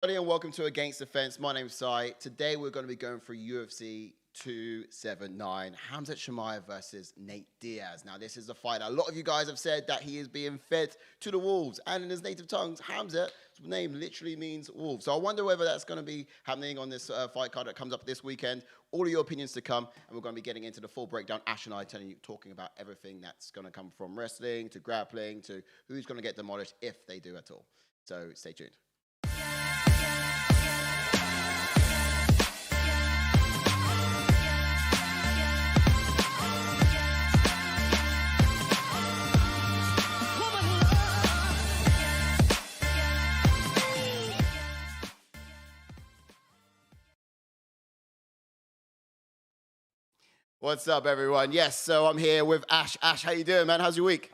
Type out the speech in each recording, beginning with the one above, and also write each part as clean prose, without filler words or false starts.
Everybody and welcome to Against the Fence. My name's Sai. Today we're going to be going through UFC 279, Khamzat Chimaev versus Nate Diaz. Now this is a fight. A lot of you guys have said that he is being fed to the wolves, and in his native tongues, Khamzat's name literally means wolf. So I wonder whether that's going to be happening on this fight card that comes up this weekend. All of your opinions to come, and we're going to be getting into the full breakdown. Ash and I talking about everything that's going to come from wrestling to grappling to who's going to get demolished if they do at all. So stay tuned. What's up, everyone? Yes, so I'm here with Ash. Ash, how you doing, man? How's your week?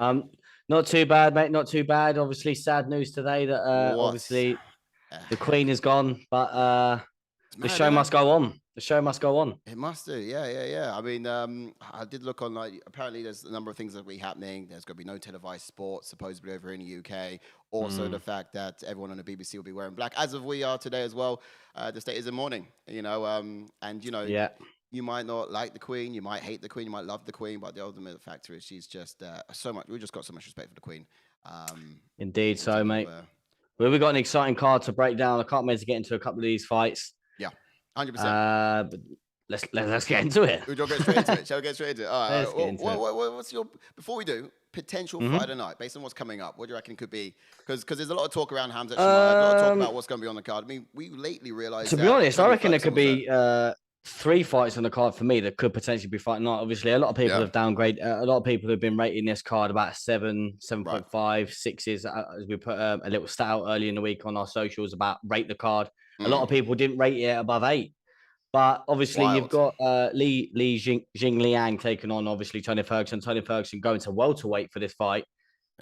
Not too bad, mate. Not too bad. Obviously, sad news today that obviously the Queen is gone, but the show must go on. The show must go on. It must do. Yeah. I mean, I did look on, like, apparently there's a number of things that will be happening. There's going to be no televised sports, supposedly over in the UK. Also, the fact that everyone on the BBC will be wearing black, as of we are today as well. The state is in mourning, and, yeah. You might not like the Queen, you might hate the Queen, you might love the Queen, but the ultimate factor is she's just so much. We just got so much respect for the Queen. Indeed, so mate. Well, we've got an exciting card to break down. I can't wait to get into a couple of these fights. Yeah, 100%. But let's get into it. We'll get straight into it. Shall we get straight into it? All right. What's your, before we do, potential fight tonight based on what's coming up? What do you reckon it could be? Because there's a lot of talk around Khamzat Chimaev, a lot of talk about what's going to be on the card. I mean, we lately realized. To be honest, I reckon there could be 3 fights on the card for me that could potentially be fighting night. Obviously, a lot of people have downgraded. A lot of people have been rating this card about 7, 7.5, 6s. As we put a little stat out early in the week on our socials about rate the card. A lot of people didn't rate it above 8. But obviously, you've got Li Jingliang taking on, obviously, Tony Ferguson. Tony Ferguson going to welterweight for this fight.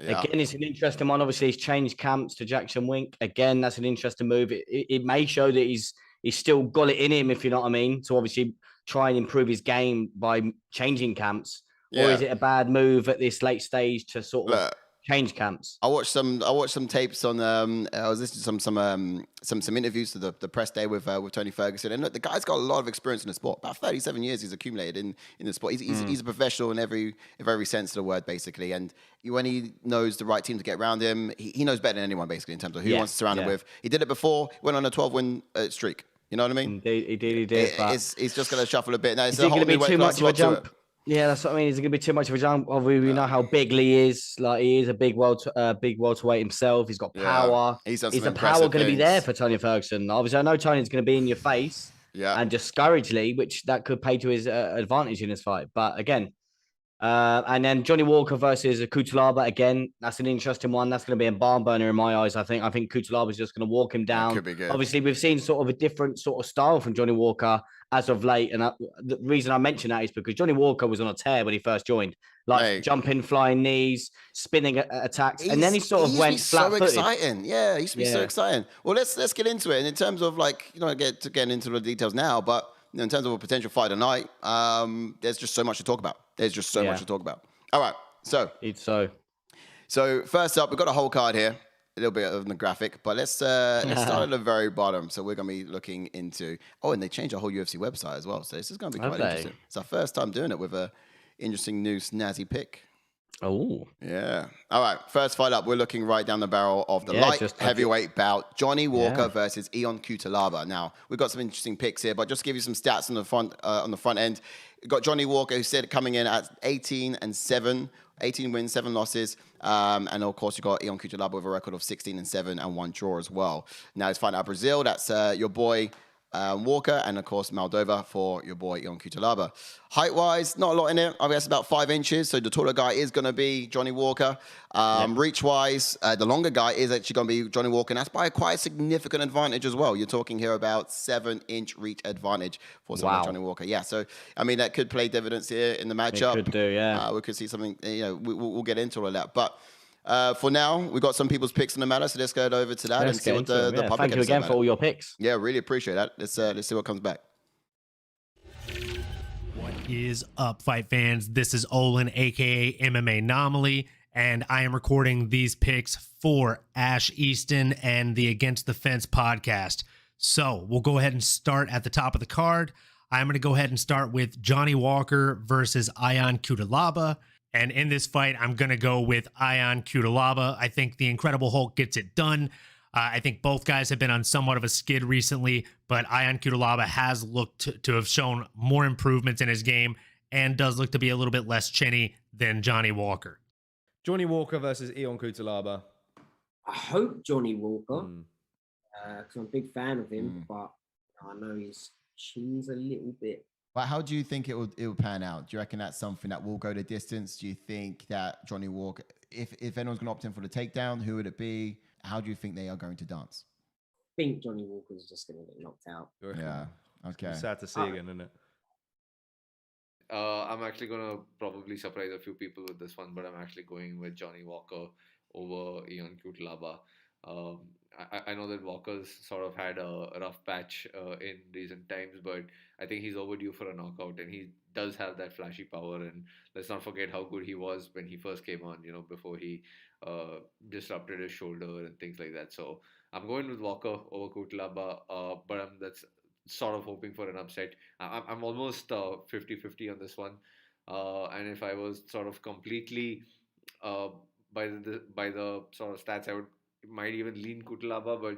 Yeah. Again, it's an interesting one. Obviously, he's changed camps to Jackson Wink. Again, that's an interesting move. It may show that he's still got it in him, if you know what I mean, to obviously try and improve his game by changing camps. Yeah. Or is it a bad move at this late stage to sort of change camps? I watched some tapes on. I was listening to some interviews to the press day with Tony Ferguson, and look, the guy's got a lot of experience in the sport. About 37 years he's accumulated in the sport. He's a professional in every sense of the word, basically. And when he knows the right team to get around him, he knows better than anyone, basically, in terms of who he wants to surround him with. He did it before. Went on a 12-win streak. You know what I mean? He did. He's just going to shuffle a bit. Now, it's going to be too much of a jump. Yeah, that's what I mean. Is it going to be too much of a jump? Obviously, we know how big Lee is. Like, he is a big welterweight himself. He's got power. Is the power going to be there for Tony Ferguson? Obviously, I know Tony's going to be in your face and discourage Lee, which that could pay to his advantage in this fight. But again, and then Johnny Walker versus Cuțelaba. Again, that's an interesting one. That's going to be a barn burner in my eyes. I think Cuțelaba is just going to walk him down. Could be good. Obviously, we've seen sort of a different sort of style from Johnny Walker as of late. And the reason I mention that is because Johnny Walker was on a tear when he first joined. Like jumping, flying knees, spinning attacks. And then he sort of went flat-footed. So exciting. Yeah, he used to be so exciting. Well, let's get into it. And in terms of, like, getting into the details now, but in terms of a potential fight tonight, there's just so much to talk about. All right, so first up, we've got a whole card here, a little bit of the graphic, but let's start at the very bottom. So we're going to be looking into, and they changed our whole UFC website as well. So this is going to be quite interesting. It's our first time doing it with a interesting new snazzy pick. Oh. Yeah. All right, first fight up, we're looking right down the barrel of the light heavyweight bout, Johnny Walker versus Ion Cuțelaba. Now, we've got some interesting picks here, but just to give you some stats on the front end. We've got Johnny Walker, who said coming in at 18-7, 18 wins, 7 losses. And of course, you've got Ion Cuțelaba with a record of 16-7 and 1 draw as well. Now he's fighting out Brazil. That's your boy Walker, and of course Moldova for your boy Ion Cuțelaba. Height-wise, not a lot in it. I guess about 5 inches. So the taller guy is going to be Johnny Walker. Reach-wise, the longer guy is actually going to be Johnny Walker, and that's by quite a significant advantage as well. You're talking here about 7-inch reach advantage for someone like Johnny Walker. Yeah, so I mean that could play dividends here in the matchup. It could do, yeah. We could see something. We'll get into all of that, but. For now, we've got some people's picks in the matter, so let's go over to that and see what the public. Thank you again for all your picks. Yeah, really appreciate that. Let's see what comes back. What is up, fight fans? This is Olin, aka MMA Anomaly, and I am recording these picks for Ash Easton and the Against the Fence podcast. So we'll go ahead and start at the top of the card. I'm going to go ahead and start with Johnny Walker versus Ion Cuțelaba. And in this fight, I'm going to go with Ion Cuțelaba. I think the Incredible Hulk gets it done. I think both guys have been on somewhat of a skid recently, but Ion Cuțelaba has looked to have shown more improvements in his game and does look to be a little bit less chinny than Johnny Walker. Johnny Walker versus Ion Cuțelaba. I hope Johnny Walker, because I'm a big fan of him, but I know his chin's a little bit. But how do you think it will pan out? Do you reckon that's something that will go the distance? Do you think that Johnny Walker, if anyone's going to opt in for the takedown, who would it be? How do you think they are going to dance? I think Johnny Walker's just going to get knocked out. Yeah, okay. It's sad to see again, isn't it? I'm actually going to probably surprise a few people with this one, but I'm actually going with Johnny Walker over Ion Cuțelaba. I know that Walker's sort of had a rough patch in recent times, but I think he's overdue for a knockout, and he does have that flashy power. And let's not forget how good he was when he first came on, before he disrupted his shoulder and things like that. So I'm going with Walker over Cuțelaba, but that's sort of hoping for an upset. I'm almost 50-50 on this one. And if I was sort of completely by the sort of stats, I might even lean Cuțelaba, but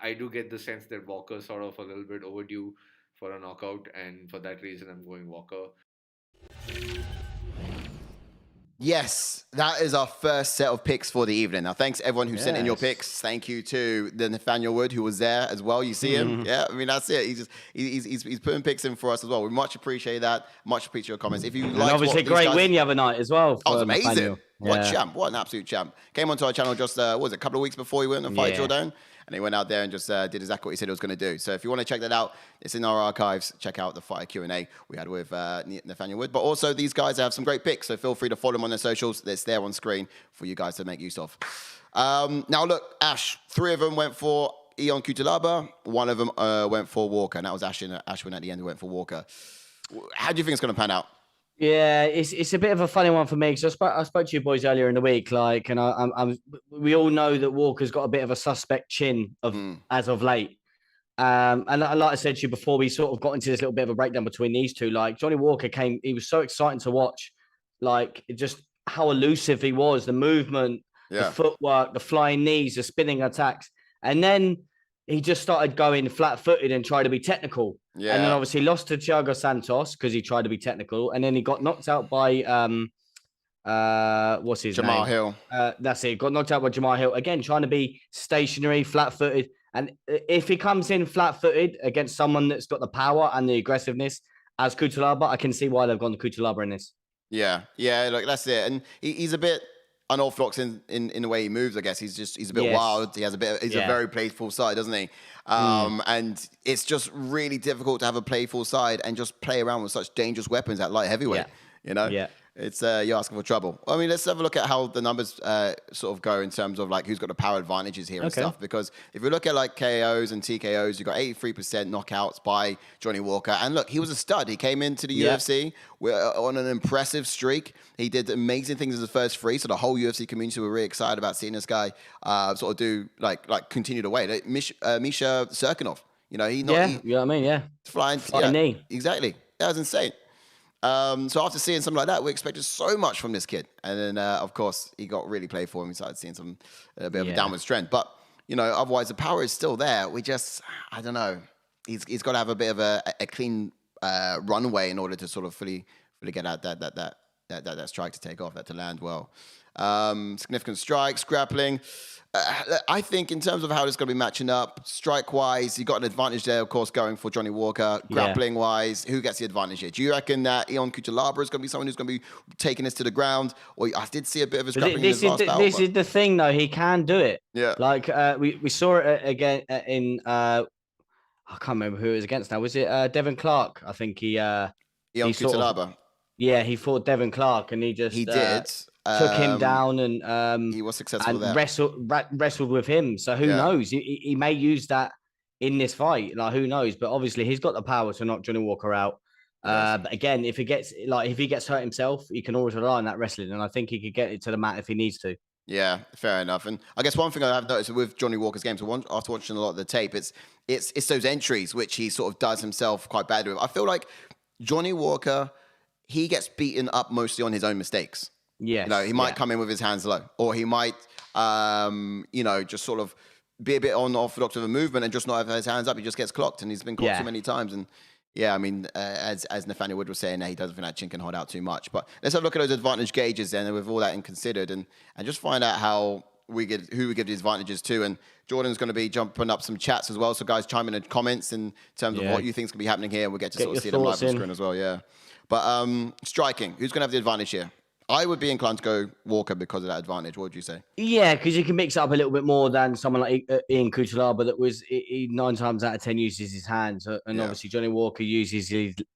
I do get the sense that Walker's sort of a little bit overdue for a knockout, and for that reason, I'm going Walker. Yes, that is our first set of picks for the evening. Now, thanks everyone who sent in your picks. Thank you to the Nathaniel Wood who was there as well. You see him? Yeah, I mean that's it. He's putting picks in for us as well. We much appreciate that. Much appreciate your comments. If you like, obviously great win the other night as well. That was amazing. Nathaniel. What a champ! What an absolute champ! Came onto our channel just what was it, a couple of weeks before he went on Fight Jordan, and he went out there and just did exactly what he said he was going to do. So if you want to check that out, it's in our archives. Check out the fighter Q&A we had with Nathaniel Wood. But also these guys have some great picks, so feel free to follow them on their socials. It's there on screen for you guys to make use of. Now look, Ash, 3 of them went for Ion Cuțelaba. 1 of them went for Walker, and that was Ashwin at the end who went for Walker. How do you think it's going to pan out? Yeah, it's a bit of a funny one for me because I spoke to you boys earlier in the week, and we all know that Walker's got a bit of a suspect chin as of late. And like I said to you before, we sort of got into this little bit of a breakdown between these two. Like Johnny Walker he was so exciting to watch, like just how elusive he was, the movement, the footwork, the flying knees, the spinning attacks, and then he just started going flat-footed and tried to be technical. Yeah. And then obviously lost to Thiago Santos because he tried to be technical. And then he got knocked out by, what's his name? Jamahal Hill. That's it. Got knocked out by Jamahal Hill. Again, trying to be stationary, flat-footed. And if he comes in flat-footed against someone that's got the power and the aggressiveness as Cuțelaba, I can see why they've gone to Cuțelaba in this. Yeah, look, that's it. And he's a bit unorthodox in the way he moves, I guess. He's a bit wild. He has a very playful side, doesn't he? And it's just really difficult to have a playful side and just play around with such dangerous weapons at light heavyweight. Yeah. It's you're asking for trouble. I mean, let's have a look at how the numbers sort of go in terms of like who's got the power advantages here and stuff. Because if you look at like KOs and TKOs, you got 83% knockouts by Johnny Walker. And look, he was a stud. He came into the UFC on an impressive streak. He did amazing things as the first 3. So the whole UFC community were really excited about seeing this guy sort of do like continue the way. Like, Misha Serkinov, you know what I mean? Flying knee. Exactly. That was insane. So after seeing something like that, we expected so much from this kid. And then, of course, he got really played for him. We started seeing a bit of a downward trend. But, otherwise the power is still there. We just, I don't know. He's got to have a bit of a clean runway in order to sort of fully get that strike to take off, that to land well. Significant strikes, grappling. I think in terms of how it's going to be matching up, strike-wise, you got an advantage there, of course, going for Johnny Walker. Grappling-wise, who gets the advantage here? Do you reckon that Ion Cuțelaba is going to be someone who's going to be taking this to the ground? Or I did see a bit of his grappling in his last battle. This is the thing, though. He can do it. Yeah. Like, we saw it again in... I can't remember who it was against now. Was it Devin Clark? I think Ion Cuțelaba. He fought Devin Clark, and he just... He did. Took him down and he was successful and there. wrestled with him. So who knows? He may use that in this fight. Like who knows? But obviously he's got the power to knock Johnny Walker out. But again, if he gets hurt himself, he can always rely on that wrestling, and I think he could get it to the mat if he needs to. Yeah, fair enough. And I guess one thing I've noticed with Johnny Walker's games, after watching a lot of the tape, it's those entries which he sort of does himself quite badly with. I feel like Johnny Walker, he gets beaten up mostly on his own mistakes. Yes. He might come in with his hands low, or he might, just sort of be a bit unorthodox of a movement and just not have his hands up. He just gets clocked, and he's been clocked so many times. And yeah, I mean, as Nathaniel Wood was saying, he doesn't think that chin can hold out too much. But let's have a look at those advantage gauges then, with all that in considered, and just find out who we give the advantages to. And Jordan's going to be jumping up some chats as well. So guys, chime in the comments in terms of what you think is going to be happening here. We'll get to sort of see them live on screen as well. Yeah. But striking, who's going to have the advantage here? I would be inclined to go Walker because of that advantage. What would you say? Yeah, because you can mix it up a little bit more than someone like Ion Cuțelaba that he 9 times out of 10 uses his hands. And obviously Johnny Walker uses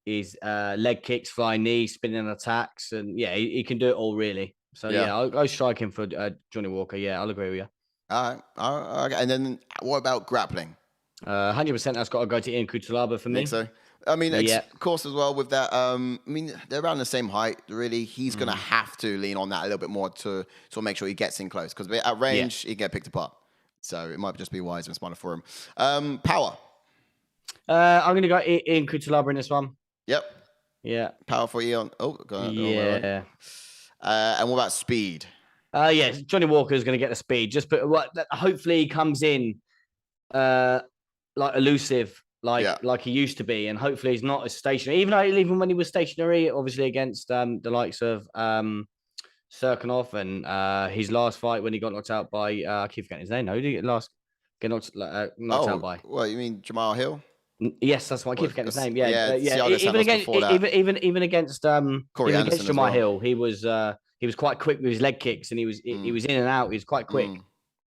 his leg kicks, flying knees, spinning attacks. And he can do it all really. So I'll go striking for Johnny Walker. Yeah, I'll agree with you. All right. And then what about grappling? 100% that's got to go to Ion Cuțelaba for me. Think so? I mean, of course, as well with that. I mean, they're around the same height. Really, he's going to have to lean on that a little bit more to sort of make sure he gets in close, because at range he can get picked apart. So it might just be wise and smarter for him. Power. I'm going to go Ion Cuțelaba in this one. Yep. Yeah. Power for Ion. Oh, go on. Yeah. And what about speed? Johnny Walker is going to get the speed. Hopefully he comes in like elusive. Like he used to be, and hopefully he's not as stationary. Even when he was stationary, obviously against the likes of Serkinov and his last fight when he got knocked out by I keep forgetting his name. No, who did he get knocked out by? Well, you mean Jamal Hill? Yes, that's why I keep forgetting his name. Yeah. Even against Jamal Hill, he was quite quick with his leg kicks, and he was in and out. He was quite quick.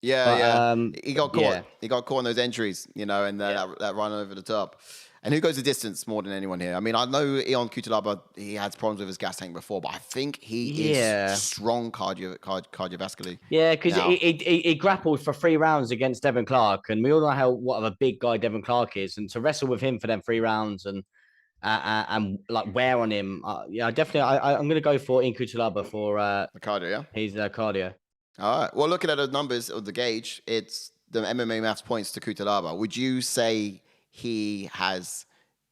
He got caught. Yeah. He got caught in those entries, and that run over the top. And who goes the distance more than anyone here? I mean, I know Ion Cuțelaba, he had problems with his gas tank before, but I think he is strong cardiovascularly. Yeah, because he grappled for 3 rounds against Devin Clark, and we all know what of a big guy Devin Clark is, and to wrestle with him for them 3 rounds and like wear on him, definitely. I'm going to go for Ion Cuțelaba for the cardio. Yeah, he's cardio. All right. Well, looking at the numbers of the gauge, it's the MMA maths points to Cuțelaba. Would you say he has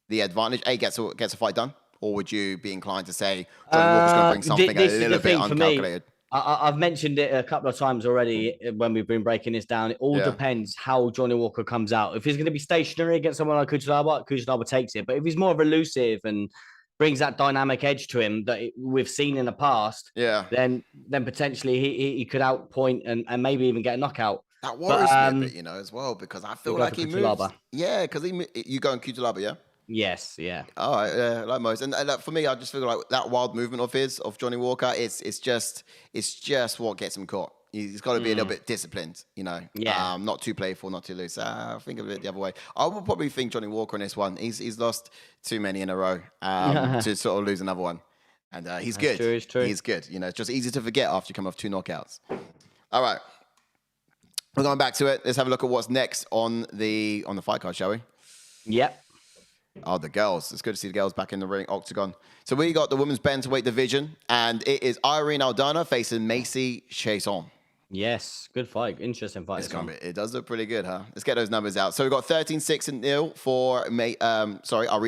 the advantage? Gets a fight done, or would you be inclined to say Johnny Walker's going to bring something a little bit uncalculated? I've mentioned it a couple of times already when we've been breaking this down. It all depends how Johnny Walker comes out. If he's going to be stationary against someone like Cuțelaba takes it. But if he's more elusive and brings that dynamic edge to him that we've seen in the past, then potentially he could outpoint and maybe even get a knockout. That worries me a bit, as well, because I feel like he moves. Yeah, because you go on Cuțelaba, yeah? Yes, yeah. All right, like most. And for me, I just feel like that wild movement of Johnny Walker, it's just what gets him caught. He's got to be a little bit disciplined, Yeah. Not too playful, not too loose. I think of it the other way. I would probably think Johnny Walker in this one. He's lost too many in a row to sort of lose another one. And he's good. It's true. He's good. It's just easy to forget after you come off 2 knockouts. All right. We're going back to it. Let's have a look at what's next on the fight card, shall we? Yep. Oh, the girls. It's good to see the girls back in the ring octagon. So we got the women's bantamweight division, and it is Irene Aldana facing Macy Chiasson. Yes, good fight. Interesting fight. It does look pretty good, huh? Let's get those numbers out. So we've got 13-6-0 for Irene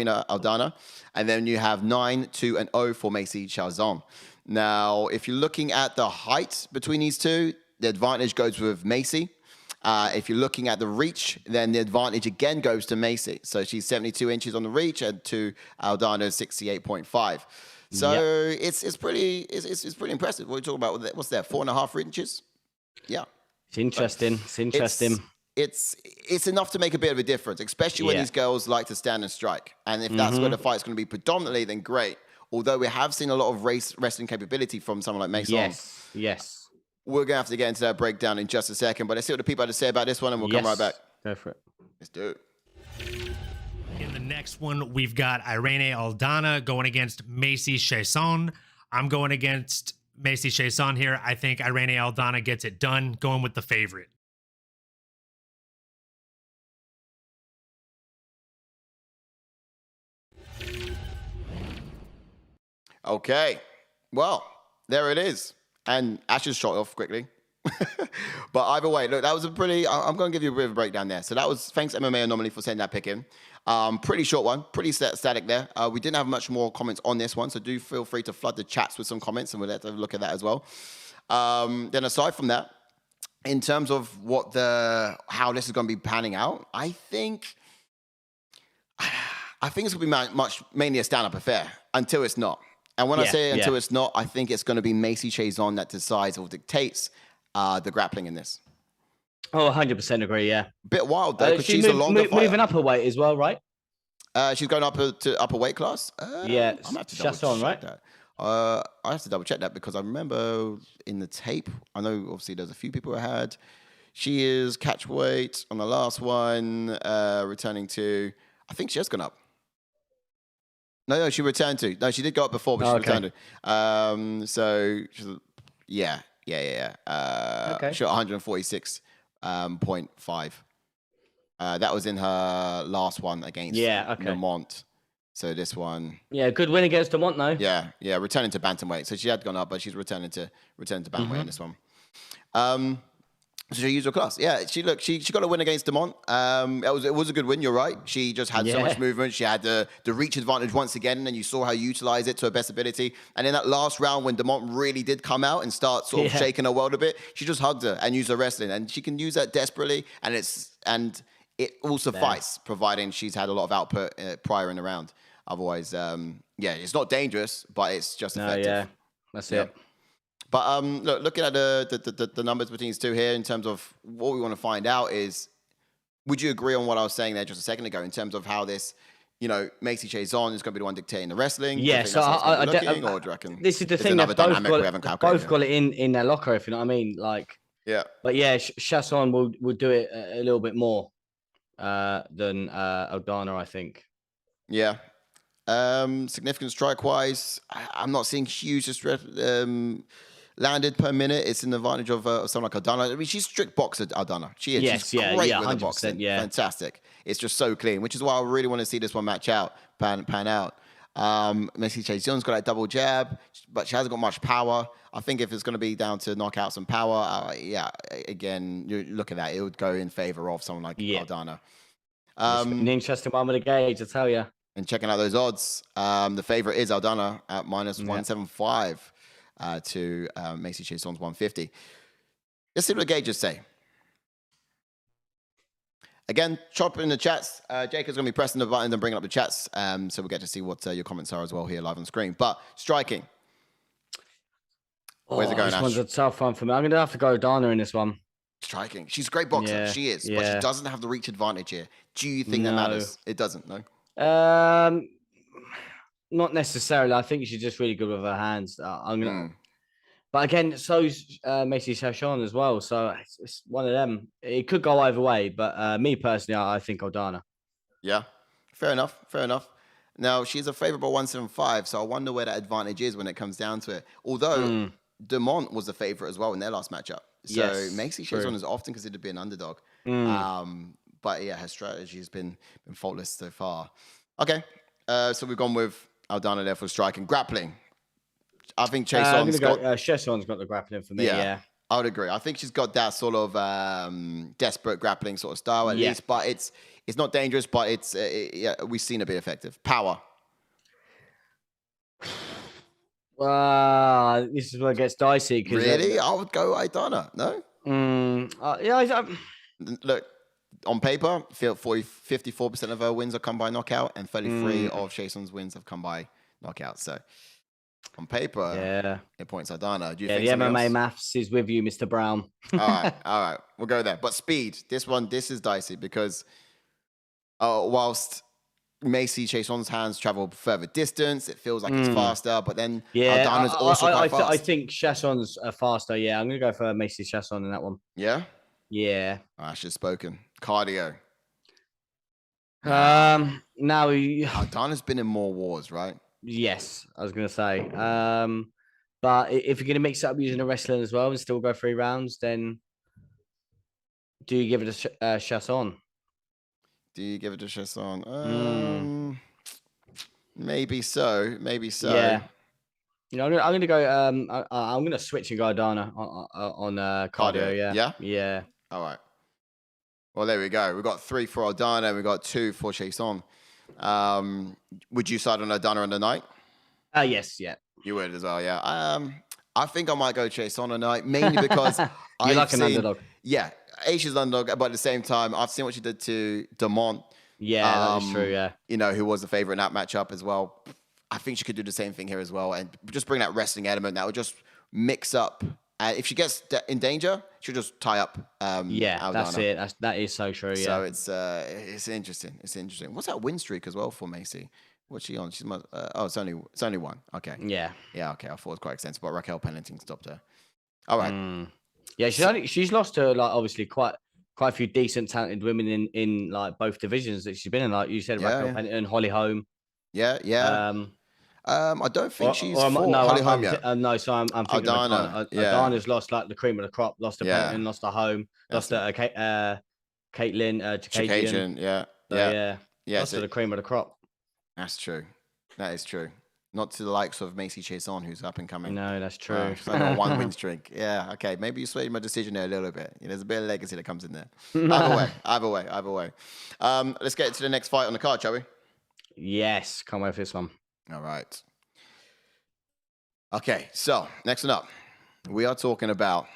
Aldana, and then you have 9-2-0 for Macy Chiasson. Now, if you're looking at the height between these two, the advantage goes with Macy. If you're looking at the reach, then the advantage again goes to Macy. So she's 72 inches on the reach, and to Aldana's 68.5. So it's pretty impressive. What are you talking about? What's that? 4.5 inches? Yeah. It's interesting. It's enough to make a bit of a difference, especially when these girls like to stand and strike. And if that's where the fight's going to be predominantly, then great. Although we have seen a lot of wrestling capability from someone like Macy. Yes. We're going to have to get into that breakdown in just a second, but let's see what the people have to say about this one, and we'll come right back. Go for it. Let's do it. In the next one, we've got Irene Aldana going against Macy Chiasson. I'm going against Macy Chiasson here. I think Irene Aldana gets it done, going with the favorite. Okay. Well, there it is. And Ash is shot off quickly. But either way, look, that was a pretty... I'm going to give you a bit of a breakdown there. So that was... Thanks, MMA Anomaly, for sending that pick in. Pretty short one. Pretty static there. We didn't have much more comments on this one, so do feel free to flood the chats with some comments, and we'll have to look at that as well. Then aside from that, in terms of how this is going to be panning out, I think it's going to be mainly a stand-up affair until it's not. And when I say until it's not, I think it's going to be Macy Chiasson that decides or dictates the grappling in this. Oh, 100% agree, yeah. Bit wild, though, because she's a longer fighter. Moving up a weight as well, right? She's going up to upper weight class? Yeah, I'm have to Chiasson, right? that. I have to double check that because I remember in the tape, I know obviously there's a few people who had. She is catch weight on the last one, returning to, I think she has gone up. No, she returned to. No, she did go up before, but she returned to. So, yeah. Okay. She got 146.5. That was in her last one against Lamont. So this one. Yeah, good win against Lamont, though. Yeah, returning to bantamweight. So she had gone up, but she's returning to bantamweight in this one. So she used her class. Yeah, she got a win against Demont. It was a good win. You're right. She just had so much movement. She had the reach advantage once again, and you saw her utilize it to her best ability. And in that last round, when Demont really did come out and start sort of shaking her world a bit, she just hugged her and used her wrestling, and she can use that desperately. And it will suffice, providing she's had a lot of output prior in the round. Otherwise, it's not dangerous, but it's just effective. Yeah, that's it. But looking at the numbers between these two here, in terms of what we want to find out is, would you agree on what I was saying there just a second ago in terms of how this, Macy Chiasson is going to be the one dictating the wrestling? Yeah, so or do you reckon this is the thing. They've both got it in their locker, if you know what I mean. Like, yeah. But yeah, Chiasson will do it a little bit more than Aldana, I think. Yeah. Significant strike-wise, I'm not seeing huge landed per minute. It's an advantage of someone like Aldana. I mean, she's strict boxer, Aldana. She is. Yes, she's great with the 100%, boxing. Fantastic. It's just so clean, which is why I really want to see this one match out, pan out. Macy Chiasson's got that double jab, but she hasn't got much power. I think if it's going to be down to knockouts and power, again, you look at that, it would go in favor of someone like Aldana. An interesting one with a gauge, I tell you. And checking out those odds, the favorite is Aldana at minus 175 to Macy Chiasson's 150. Let's see what the gauges say. Again, chop in the chats. Jacob's going to be pressing the buttons and bringing up the chats, so we'll get to see what your comments are as well here live on screen. But striking. Where's it going, This Ash? one's a tough one for me. I'm going to have to go Aldana in this one. Striking. She's a great boxer. She is. But she doesn't have the reach advantage here. Do you think that matters? It doesn't, no? Not necessarily. I think she's just really good with her hands. I'm gonna, but again, so's Macy Chiasson as well. So it's one of them. It could go either way, but me personally, I think Aldana. Yeah, fair enough. Now she's a favorable 175, so I wonder where that advantage is when it comes down to it. Although Demont was a favorite as well in their last matchup, so Macy Chiasson is often considered to be an underdog. But yeah, her strategy has been faultless so far. Okay, so we've gone with Aldana there for striking. Grappling. I think Chiasson's Chiasson's got the grappling for me, yeah. I would agree. I think she's got that sort of desperate grappling sort of style at least, but it's not dangerous, but we've seen it be effective. Power. This is where it gets dicey. Really? I would go Aldana, no? Look, on paper, 54% of her wins have come by knockout, and 33 of Chiasson's wins have come by knockout. So, on paper, it points Aldana. Do you think the MMA maths is with you, Mr. Brown? All right, we'll go there. But speed, this is dicey because whilst Macy Chiasson's hands travel further distance, it feels like it's faster, but then Aldana's also quite fast. I think Chiasson's faster. Yeah, I'm going to go for Macy Chiasson in that one. Yeah? Yeah. I should have spoken. Cardio. Now Aldana's been in more wars, right? Yes, I was going to say. But if you're going to mix it up using a wrestling as well and still go 3 rounds, then do you give it a Chiasson? Do you give it to Chiasson? Maybe so. Yeah. You know, I'm gonna go. I'm gonna switch and go Aldana on cardio. Yeah. All right. Well, there we go. We've got 3 for Aldana. We've got 2 for Chiasson. Would you side on Aldana on the night? Yes, yeah. You would as well, yeah. I think I might go Chiasson on the night, mainly because you like an underdog. Yeah, Asia's underdog, but at the same time, I've seen what she did to Demont. Yeah, that is true, yeah. You know, who was the favorite in that matchup as well. I think she could do the same thing here as well and just bring that wrestling element that would just mix up. If she gets in danger, she'll just tie up. Yeah, Aldana. that's it. That is so true. Yeah. So it's interesting. It's interesting. What's that win streak as well for Macy? What's she on? She's it's only 1. Okay. Yeah. Yeah. Okay. I thought it was quite extensive, but Raquel Pennington stopped her. All right. Yeah, she's lost to like obviously quite a few decent, talented women in like both divisions that she's been in. Like you said, Raquel Pennington, Holly Holm. Yeah. I don't think she's for no, Holly Holm yet. No, so I'm thinking Aldana. Aldana's lost like the cream of the crop. Lost to Pennington, lost to Holm, lost to Caitlin, Chikagian. Yeah. Lost to the cream of the crop. That's true. That is true. Not to the likes of Macy Chiasson, who's up and coming. No, that's true. So I got 1 win streak. Yeah, okay. Maybe you swayed my decision there a little bit. There's a bit of legacy that comes in there. Either way. Let's get to the next fight on the card, shall we? Yes, can't wait for this one. All right. Okay, so next one up, we are talking about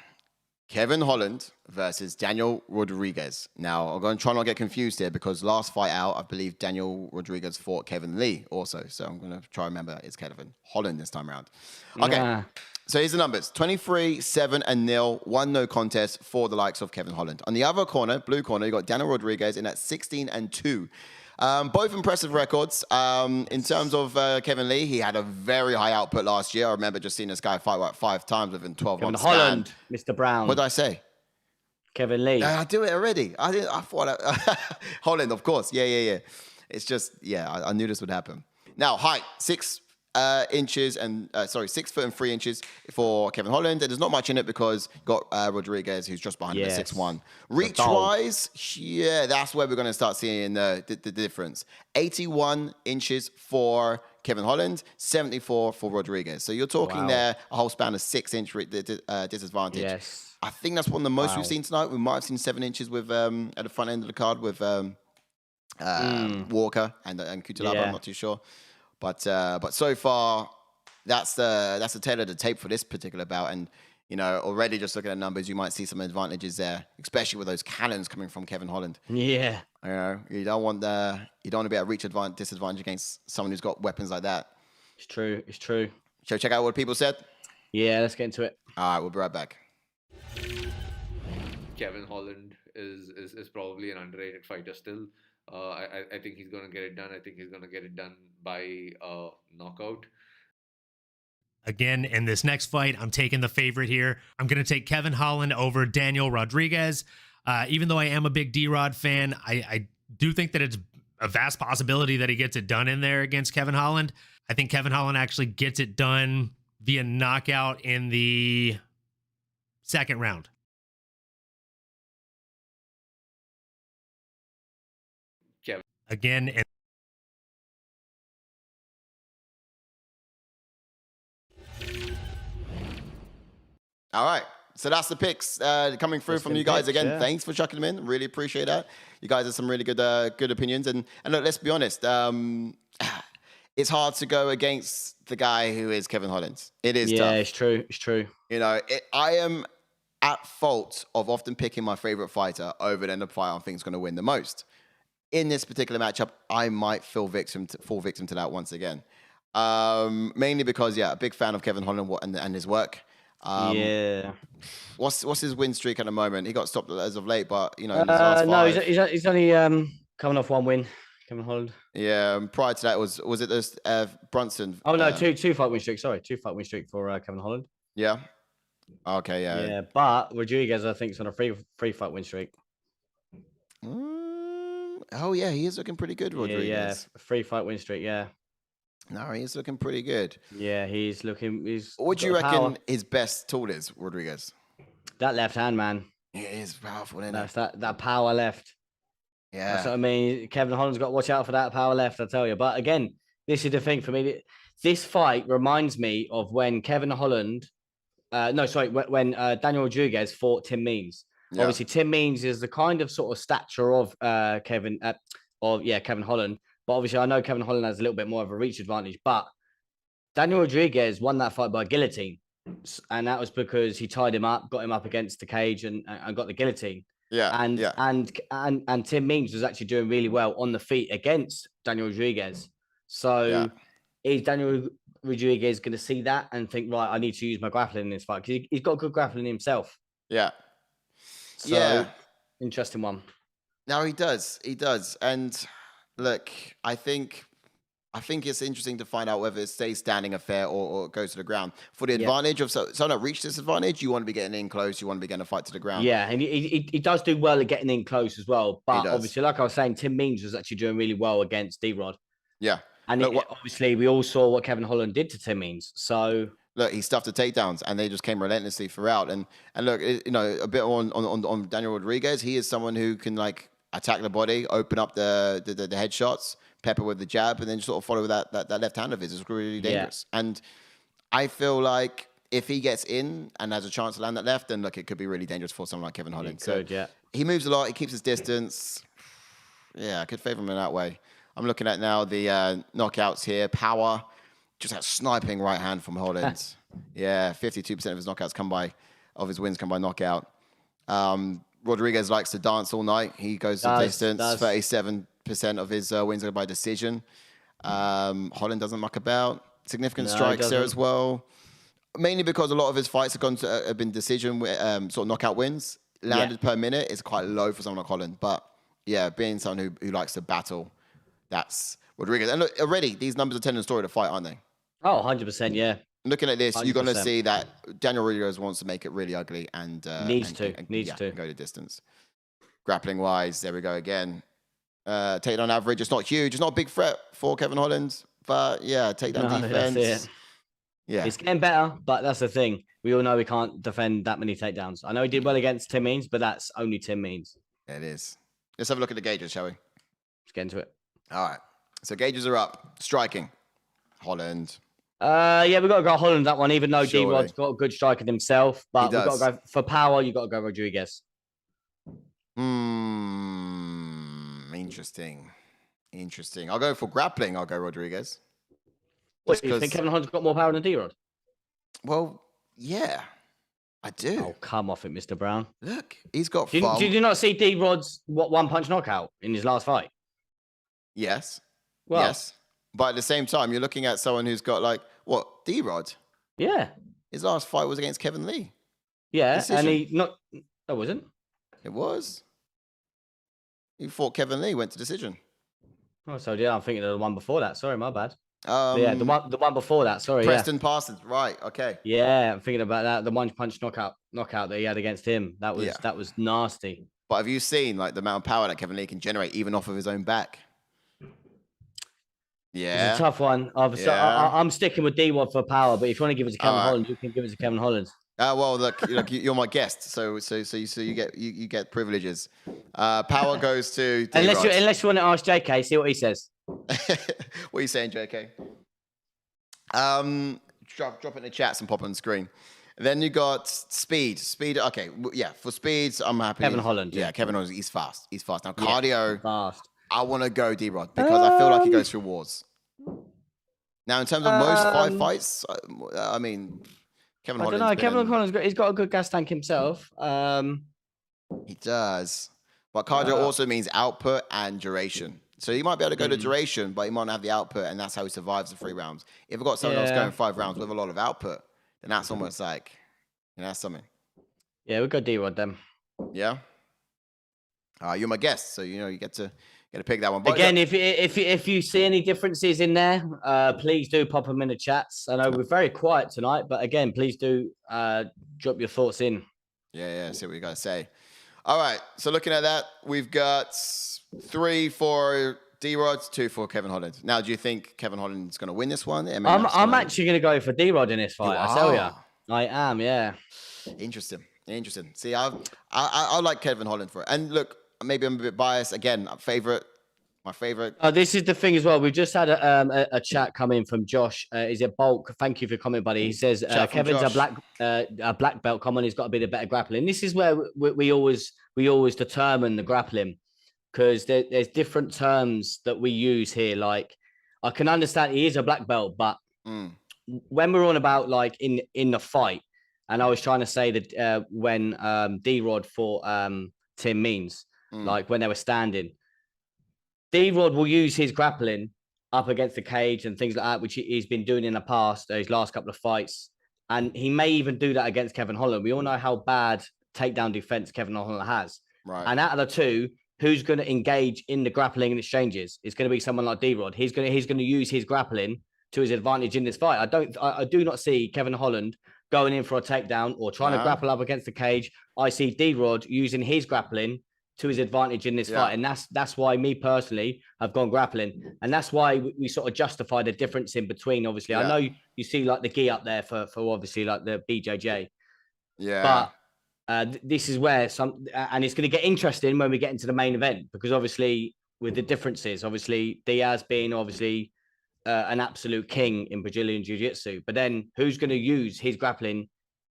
Kevin Holland versus Daniel Rodriguez. Now, I'm going to try not to get confused here because last fight out, I believe Daniel Rodriguez fought Kevin Lee also. So I'm going to try to remember it's Kevin Holland this time around. Okay, so here's the numbers. 23, 7, and 0. 1 no contest for the likes of Kevin Holland. On the other corner, blue corner, you got Daniel Rodriguez in at 16 and 2. Both impressive records. In terms of Kevin Lee, he had a very high output last year. I remember just seeing this guy fight 5 times within 12 months. Kevin Holland, Mr. Brown. What did I say? Kevin Lee. I do it already. I thought Holland, of course. Yeah. It's just, I knew this would happen. Now, height, 6 inches and 6 foot and 3 inches for Kevin Holland. And there's not much in it because you got Rodriguez, who's just behind him at 6'1". Reach wise, that's where we're going to start seeing the difference. 81 inches for Kevin Holland, 74 for Rodriguez. So you're talking there a whole span of 6 inch disadvantage. Yes. I think that's one of the most we've seen tonight. We might have seen 7 inches with at the front end of the card with Walker and Cuțelaba. Yeah. I'm not too sure. But so far, that's the tail of the tape for this particular bout. And, already just looking at numbers, you might see some advantages there, especially with those cannons coming from Kevin Holland. Yeah. You don't want to be at reach disadvantage against someone who's got weapons like that. It's true. Shall we check out what people said? Yeah, let's get into it. All right, we'll be right back. Kevin Holland is probably an underrated fighter still. I think he's going to get it done. I think he's going to get it done by knockout. Again, in this next fight, I'm taking the favorite here. I'm going to take Kevin Holland over Daniel Rodriguez. Even though I am a big D-Rod fan, I do think that it's a vast possibility that he gets it done in there against Kevin Holland. I think Kevin Holland actually gets it done via knockout in the second round. Again, and all right. So that's the picks coming through from you guys again. Yeah. Thanks for chucking them in. Really appreciate that. You guys have some really good opinions. And look, let's be honest. It's hard to go against the guy who is Kevin Holland. It is tough. Yeah, it's true. It's true. I am at fault of often picking my favorite fighter over the fighter I think is going to win the most. In this particular matchup, I might fall victim to that once again. Mainly because, a big fan of Kevin Holland and his work. What's his win streak at the moment? He got stopped as of late, but in his last five. He's only coming off 1 win. Kevin Holland. Yeah, prior to that was it this Brunson? Oh no, two fight win streak. Sorry, 2 fight win streak for Kevin Holland. Yeah. Okay. Yeah. Yeah, but Rodriguez, I think, is on a free fight win streak. Oh yeah, he is looking pretty good, Rodriguez. Yeah, 3 fight win streak. Yeah. No, he's looking pretty good. Yeah, he's looking. What do you reckon his best tool is, Rodriguez? That left hand, man. It is powerful, isn't it? That power left. Yeah. That's what I mean. Kevin Holland's got to watch out for that power left, I tell you. But again, This is the thing for me. This fight reminds me of when Kevin Holland, when Daniel Rodriguez fought Tim Means. Yeah. Obviously, Tim Means is the kind of sort of stature of Kevin Holland. But obviously, I know Kevin Holland has a little bit more of a reach advantage. But Daniel Rodriguez won that fight by guillotine, and that was because he tied him up, got him up against the cage, and got the guillotine. Yeah, and Tim Means was actually doing really well on the feet against Daniel Rodriguez. So is Daniel Rodriguez going to see that and think, right, I need to use my grappling in this fight? Because he's got good grappling himself. Yeah. So, interesting one. No, he does. He does. And look, I think it's interesting to find out whether it stays standing affair or goes to the ground. For the advantage of someone that reached this advantage, you want to be getting in close. You want to be getting a fight to the ground. Yeah, and he does do well at getting in close as well. But obviously, like I was saying, Tim Means was actually doing really well against D-Rod. Yeah. And obviously, we all saw what Kevin Holland did to Tim Means. So look, he stuffed the takedowns, and they just came relentlessly throughout. And look, a bit on Daniel Rodriguez. He is someone who can like attack the body, open up the headshots, pepper with the jab, and then sort of follow that left hand of his. It's really dangerous. Yeah. And I feel like if he gets in and has a chance to land that left, then look, it could be really dangerous for someone like Kevin Holland. He moves a lot. He keeps his distance. Yeah, I could favor him in that way. I'm looking at now the knockouts here. Power, just that sniping right hand from Holland. 52% of his knockouts of his wins come by knockout. Rodriguez likes to dance all night. He goes the distance. 37% of his wins are by decision. Holland doesn't muck about. Significant strikes there as well. Mainly because a lot of his fights have been decision, sort of knockout wins. Landed per minute is quite low for someone like Holland. But yeah, being someone who likes to battle, that's Rodriguez. And look, already these numbers are telling the story of the fight, aren't they? Oh, 100%, yeah. Looking at this, 100%. You're going to see that Daniel Rodriguez wants to make it really ugly and needs to go the distance. Grappling wise, there we go again. Takedown average, it's not huge. It's not a big threat for Kevin Holland, but takedown defense. That's it. Yeah, it's getting better, but that's the thing. We all know we can't defend that many takedowns. I know he did well against Tim Means, but that's only Tim Means. It is. Let's have a look at the gauges, shall we? Let's get into it. All right. So gauges are up. Striking. Holland. We got to go Holland that one, even though D-Rod's got a good striker himself. But we've got to go for power. You got to go Rodriguez. Interesting. I'll go for grappling. I'll go Rodriguez. What, do you think Kevin Holland's got more power than D-Rod? Well, yeah, I do. Oh, come off it, Mr. Brown. Look, he's got Did you not see D-Rod's one-punch knockout in his last fight? Yes. Well, yes. But at the same time, you're looking at someone who's got D-Rod? Yeah. His last fight was against Kevin Lee. Yeah, decision. That wasn't. It was. He fought Kevin Lee, went to decision. Oh, so yeah, I'm thinking of the one before that. Sorry, my bad. The one before that. Sorry, Preston Parsons. Right. Okay. Yeah, I'm thinking about that. The one-punch knockout that he had against him. That was nasty. But have you seen the amount of power that Kevin Lee can generate even off of his own back? Yeah, it's a tough one. I'm sticking with D-Rod for power, but if you want to give it to Kevin Holland, you can give it to Kevin Holland. Well, look, you're my guest, so you get privileges. Power goes to D-Rod. Unless you want to ask JK, see what he says. What are you saying, JK? Drop it in the chats and pop on the screen. And then you got speed. Okay, yeah. For speeds, I'm happy. Kevin Holland. Yeah, Kevin Holland. He's fast. Now cardio. Fast. I want to go D-Rod because I feel like he goes through wars. Now, in terms of most fights, I mean, Kevin Holland. I don't know. Kevin Holland's he's got a good gas tank himself. He does. But cardio also means output and duration. So he might be able to go to duration, but he might not have the output, and that's how he survives the 3 rounds. If we've got someone else going 5 rounds with a lot of output, then that's almost like, that's something. Yeah, we'll go D-Rod then. Yeah? You're my guest, so you get to pick that one. But again, if you see any differences in there, please do pop them in the chats. I know we're very quiet tonight, but again, please do drop your thoughts in. Yeah, see what you got to say. All right, so looking at that, we've got 3 for D-Rod, 2 for Kevin Holland. Now, do you think Kevin Holland's going to win this one? I'm actually going to go for D-Rod in this fight. I tell you, I am. Yeah. Interesting. See, I like Kevin Holland for it. And look, maybe I'm a bit biased. Again, favorite. My favorite. This is the thing as well. We've just had a chat come in from Josh. Is it Bulk? Thank you for coming, buddy. He says Kevin's a black belt. Come on, he's got to be the better grappling. This is where we always determine the grappling, because there's different terms that we use here. Like, I can understand he is a black belt, but when we're on about like in the fight, and I was trying to say that when D-Rod fought Tim Means, like when they were standing, D-Rod will use his grappling up against the cage and things like that, which he's been doing in the past, his last couple of fights. And he may even do that against Kevin Holland. We all know how bad takedown defense Kevin Holland has. Right. And out of the two, who's going to engage in the grappling and exchanges? It's going to be someone like D-Rod. He's going to use his grappling to his advantage in this fight. I do not see Kevin Holland going in for a takedown or trying to grapple up against the cage. I see D-Rod using his grappling to his advantage in this fight. And that's why me personally have gone grappling. And that's why we sort of justify the difference in between, obviously. I know you see like the gi up there for obviously like the BJJ. Yeah. But this is where and it's going to get interesting when we get into the main event, because obviously with the differences, obviously Diaz being obviously an absolute king in Brazilian Jiu-Jitsu, but then who's going to use his grappling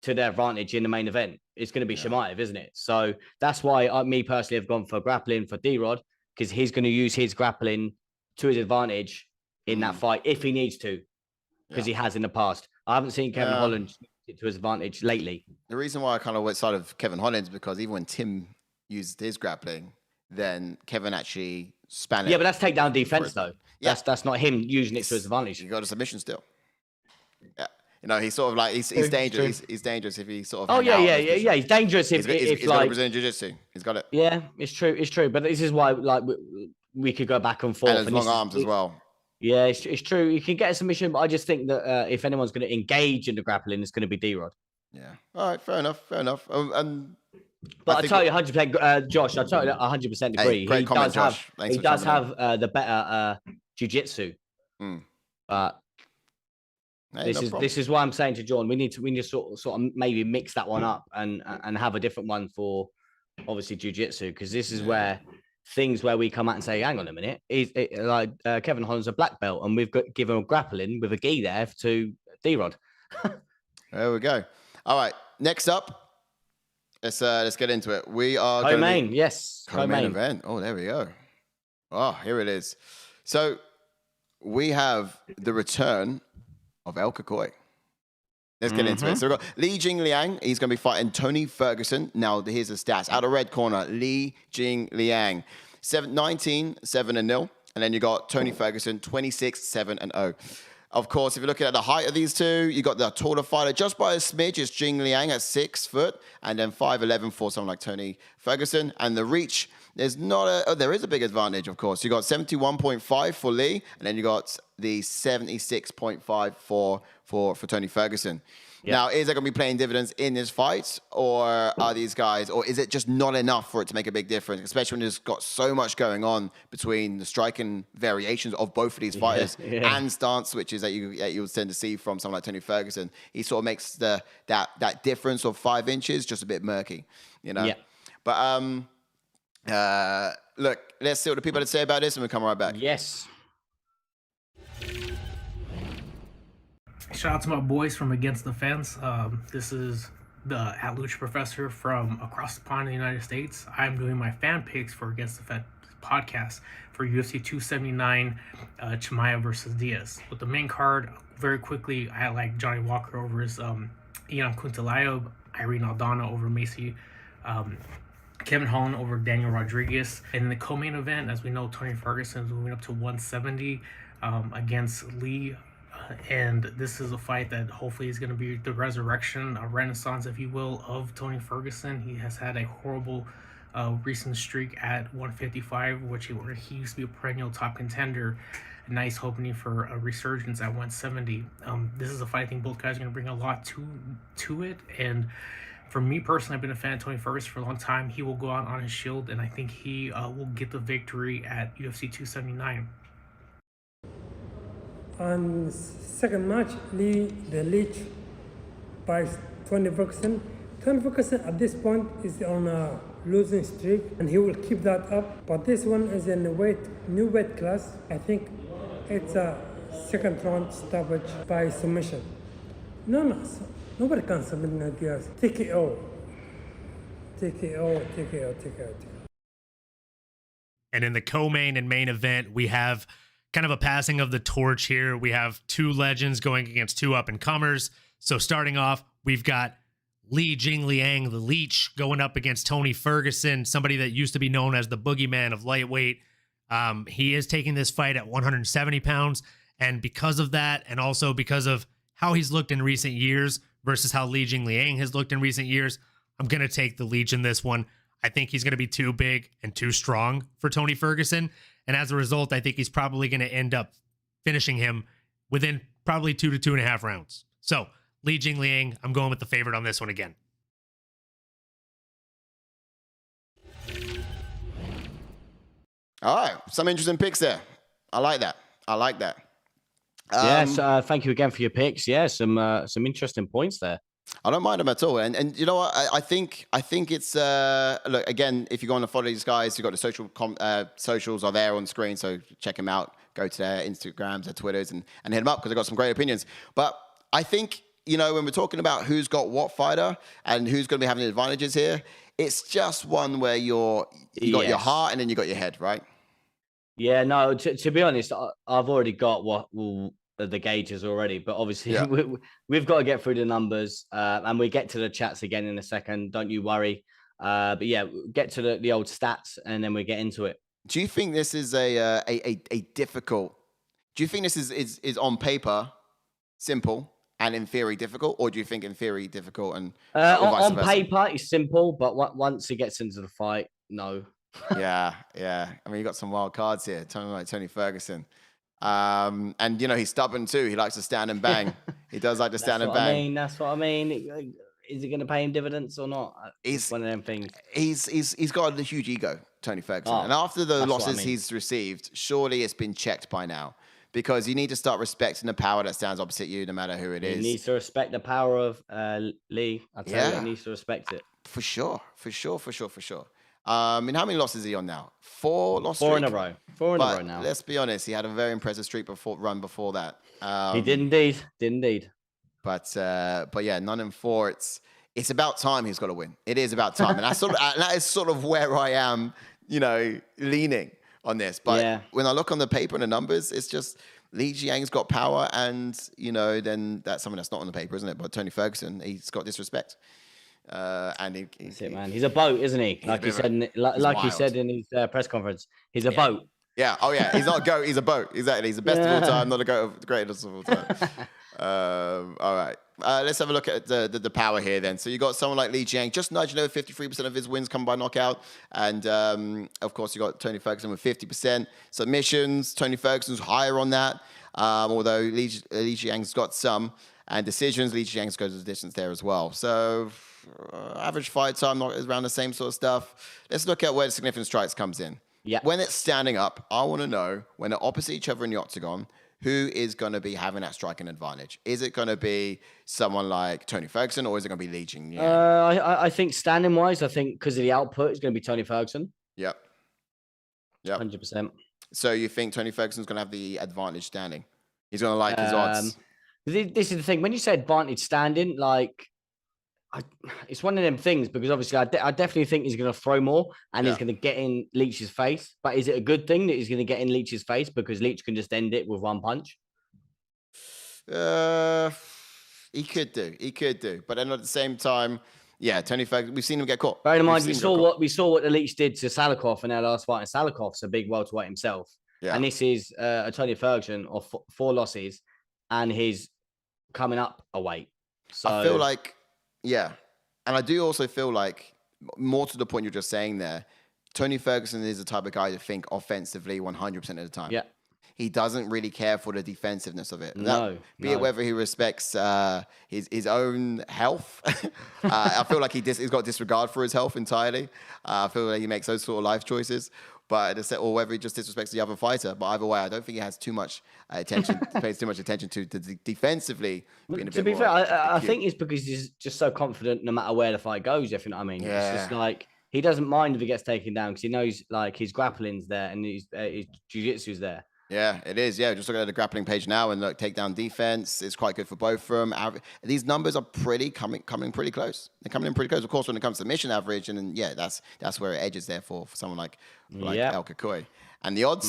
to their advantage in the main event? It's going to be Chimaev, isn't it? So that's why me personally have gone for grappling for D-Rod, because he's going to use his grappling to his advantage in that fight if he needs to, because he has in the past. I haven't seen Kevin Holland use it to his advantage lately. The reason why I kind of went side of Kevin Holland is because even when Tim used his grappling, then Kevin actually span it. Yeah, but that's takedown defense though. Yeah. That's not him using it to his advantage. He got a submission still. Yeah. You know, he's sort of like, he's dangerous. He's dangerous if he sort of. Oh, yeah. He's dangerous if he's like. Got Brazilian Jiu-Jitsu. He's got it. Yeah, it's true. But this is why, like, we could go back and forth. And his long arms as well. Yeah, it's true. You can get a submission, but I just think that if anyone's going to engage in the grappling, it's going to be D-Rod. Yeah. All right. Fair enough. But I tell you 100%, Josh, I totally 100% agree. Hey, great comment, Josh. He does have the better jiu-jitsu. But this is why I'm saying to John, we need to sort of maybe mix that one up and have a different one for obviously jiu-jitsu, because this is where things where we come out and say, hang on a minute, Kevin Holland's a black belt and we've got given him grappling with a gi there to D-Rod. There we go. All right, next up, let's get into it. We are co-main, yes, co-main event. Oh, there we go. Oh, here it is. So we have the return of El Kakoi. Let's get into it. So we've got Li Jingliang. He's going to be fighting Tony Ferguson. Now, here's the stats. Out of red corner, Li Jingliang, 19, 7-0. And then you got Tony Ferguson, 26, 7-0. Of course, if you're looking at the height of these two, you got the taller fighter just by a smidge. It's Jingliang at 6 foot, and then 5'11" for someone like Tony Ferguson. And the reach, there is a big advantage, of course. You got 71.5 for Li, and then you got the 76.5 for Tony Ferguson. Yep. Now, is that going to be playing dividends in this fight, or are these guys, or is it just not enough for it to make a big difference, especially when there's got so much going on between the striking variations of both of these fighters and stance switches that you would tend to see from someone like Tony Ferguson? He sort of makes that difference of 5 inches just a bit murky, you know? Yeah. But look, let's see what the people have to say about this, and we'll come right back. Yes. Shout out to my boys from Against the Fence. This is the At Lucha Professor from across the pond in the United States. I'm doing my fan picks for Against the Fence podcast for UFC 279, Chimaev versus Diaz. With the main card, very quickly, I like Johnny Walker over his Ion Cuțelaba, Irene Aldana over Macy, Kevin Holland over Daniel Rodriguez. And in the co-main event, as we know, Tony Ferguson is moving up to 170 against Lee. And this is a fight that hopefully is going to be the resurrection, a renaissance, if you will, of Tony Ferguson. He has had a horrible recent streak at 155, which he used to be a perennial top contender. Nice hoping for a resurgence at 170. This is a fight I think both guys are going to bring a lot to it. And for me personally, I've been a fan of Tony Ferguson for a long time. He will go out on his shield, and I think he will get the victory at UFC 279. On second match, the Leech by Tony Ferguson. Tony Ferguson at this point is on losing streak, and he will keep that up. But this one is in the new weight class. I think it's a second round stoppage by submission. No, nobody can submit Diaz. TKO. And in the co-main and main event, we have kind of a passing of the torch here. We have two legends going against two up-and-comers. So starting off, we've got Jingliang, the Leech, going up against Tony Ferguson, somebody that used to be known as the boogeyman of lightweight. He is taking this fight at 170 pounds. And because of that, and also because of how he's looked in recent years versus how Jingliang has looked in recent years, I'm going to take the Leech in this one. I think he's going to be too big and too strong for Tony Ferguson. And as a result, I think he's probably going to end up finishing him within probably 2 to 2.5 rounds. So, Jingliang, I'm going with the favorite on this one again. All right. Some interesting picks there. I like that. Yes, thank you again for your picks. Yeah, some interesting points there. I don't mind them at all. And you know what? I think it's look, again, if you go on to follow these guys, you've got the socials are there on the screen, so check them out. Go to their Instagrams, their Twitters, and hit them up because they've got some great opinions. But I think, you know, when we're talking about who's got what fighter and who's going to be having the advantages here, it's just one where you got your heart and then you got your head, right? Yeah, no, to be honest, I've already got the gauges already, but obviously we've got to get through the numbers and we get to the chats again in a second. Don't you worry. But yeah, get to the old stats and then we get into it. Do you think this is a difficult? Do you think this is on paper simple and in theory difficult, or do you think in theory difficult and on paper it's simple, but once it gets into the fight, no. Yeah. I mean, you got some wild cards here. Tony Ferguson. And you know, he's stubborn too. He likes to stand and bang. He does like to stand and bang. That's what I mean. Is it going to pay him dividends or not? It's one of them things. He's got a huge ego, Tony Ferguson. And after the losses he's received, surely it's been checked by now. Because you need to start respecting the power that stands opposite you, no matter who it is. He needs to respect the power of Lee. I tell you, he needs to respect it. For sure. I mean, how many losses is he on now? 4 losses? 4 in a row. 4 in a row now. Let's be honest, he had a very impressive streak run before that. He did indeed. But yeah, none in 4. It's about time he's got to win. It is about time, and that is sort of where I am, you know, leaning on this. But when I look on the paper and the numbers, it's just Jingliang's got power, and you know, then that's something that's not on the paper, isn't it? But Tony Ferguson, he's got disrespect. And that's it, man. He's a boat, isn't he? Like he said in his press conference, he's a boat. Yeah. Oh yeah. He's not a goat. He's a boat. Exactly. He's the best of all time, not a goat, the greatest of all time. All right. Let's have a look at the power here then. So you got someone like Jingliang, just nudging over 53% of his wins come by knockout, and of course you got Tony Ferguson with 50% submissions. Tony Ferguson's higher on that, although Jingliang's got some, and decisions. Jingliang's goes the distance there as well. So. Average fight time not around the same sort of stuff. Let's look at where the significant strikes comes in. Yeah. When it's standing up, I want to know when they're opposite each other in the octagon, who is going to be having that striking advantage? Is it going to be someone like Tony Ferguson, or is it going to be Jingliang? I think standing wise, I think because of the output, it's going to be Tony Ferguson. Yep. 100%. So you think Tony Ferguson's going to have the advantage standing? He's going to like his odds. This is the thing. When you say advantage standing, like. It's one of them things because obviously I definitely think he's going to throw more and he's going to get in Leach's face. But is it a good thing that he's going to get in Leach's face because Leach can just end it with one punch? He could do. But then at the same time, Tony Ferguson, we've seen him get caught. Bear in mind, we saw what the Leach did to Salikov in their last fight, and Salikov's a big welterweight himself. Yeah. And this is a Tony Ferguson of 4 losses, and he's coming up a weight. So I feel like. Yeah. And I do also feel like, more to the point you're just saying there, Tony Ferguson is the type of guy to think offensively 100% of the time. Yeah. He doesn't really care for the defensiveness of it. Be it whether he respects his own health. I feel like he's got disregard for his health entirely. I feel like he makes those sort of life choices. But or whether he just disrespects the other fighter. But either way, I don't think he has too much attention, pays too much attention to defensively. To be fair, I think it's because he's just so confident no matter where the fight goes, if you know what I mean. Yeah. It's just like, he doesn't mind if he gets taken down because he knows like his grappling's there and his jiu-jitsu's there. Yeah, it is. Yeah, just looking at the grappling page now and look, takedown defense is quite good for both of them. These numbers are coming pretty close. They're coming in pretty close. Of course, when it comes to mission average, and then, yeah, that's where it edges there for someone like El Kakui. And the odds,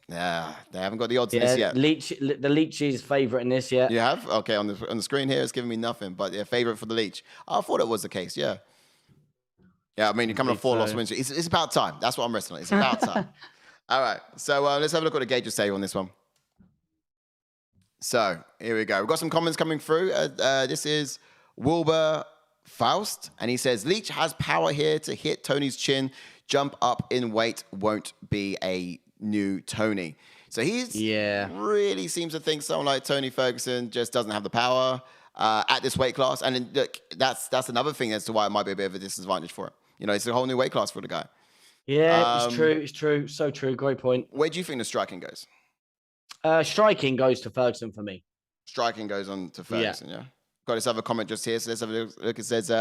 yeah, they haven't got the odds in this yet. The Leech is favorite in this yet. You have? Okay, on the screen here, it's giving me nothing, but yeah, favorite for the Leech. I thought it was the case. Yeah. Yeah, I mean, you're coming off 4 loss wins. It's about time. That's what I'm wrestling. It's about time. All right, so let's have a look at the gauges say on this one. So here we go. We've got some comments coming through. This is Wilbur Faust, and he says, Leech has power here to hit Tony's chin. Jump up in weight won't be a new Tony. So really seems to think someone like Tony Ferguson just doesn't have the power at this weight class. And look, that's another thing as to why it might be a bit of a disadvantage for him. You know, it's a whole new weight class for the guy. Yeah, it's true. So true. Great point. Where do you think the striking goes? Striking goes to Ferguson for me. Striking goes on to Ferguson, yeah. Got this other comment just here. So let's have a look. It says,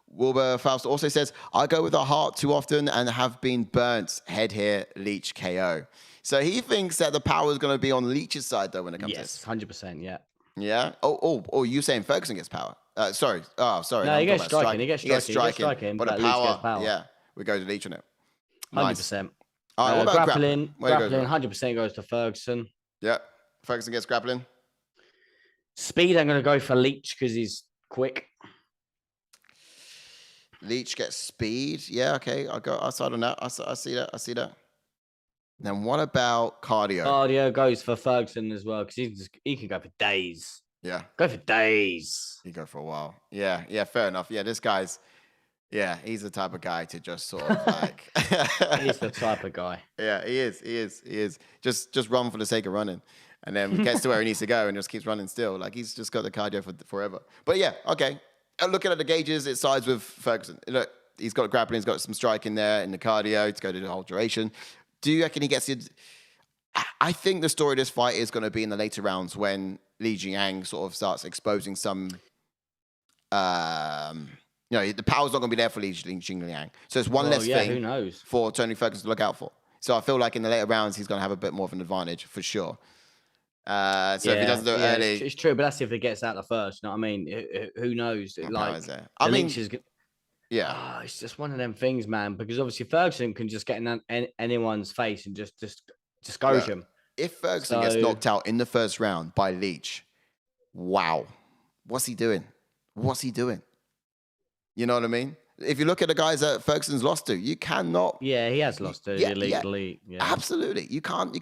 Wilbur Faust also says, I go with the heart too often and have been burnt. Head here, Leech KO. So he thinks that the power is going to be on Leech's side, though, when it comes to this. 100%, yeah. Yeah? Oh, you saying Ferguson gets power? Sorry. No, he gets striking. He gets striking. But the power, yeah, we go to Leech on it. 100%. All right, what about grappling? Grappling 100% goes to Ferguson. Yeah, Ferguson gets grappling. Speed, I'm going to go for Leech because he's quick. Leech gets speed. Yeah, okay. I'll go outside on that. I see that. Then what about cardio? Cardio goes for Ferguson as well because he can go for days. Yeah. Go for days. He go for a while. Yeah, fair enough. Yeah, this guy's... Yeah, he's the type of guy to just sort of like... He's the type of guy. Yeah, he is. Just run for the sake of running. And then gets to where he needs to go and just keeps running still. Like, he's just got the cardio for forever. But yeah, okay. Looking at the gauges, it sides with Ferguson. Look, he's got grappling, he's got some striking there in the cardio to go to the whole duration. Do you reckon he gets it? I think the story of this fight is going to be in the later rounds when Li Jingliang sort of starts exposing some... the power's not going to be there for Li Jingliang. So it's one less thing who knows? For Tony Ferguson to look out for. So I feel like in the later rounds, he's going to have a bit more of an advantage for sure. If he doesn't do it early... It's true, but that's if it gets out the first. You know what I mean? Who knows? It's just one of them things, man, because obviously Ferguson can just get in anyone's face and just discourage him. If Ferguson gets knocked out in the first round by Leech, wow. What's he doing? You know what I mean? If you look at the guys that Ferguson's lost to, you cannot. Yeah, he has lost to elite. Yeah. Absolutely, you can't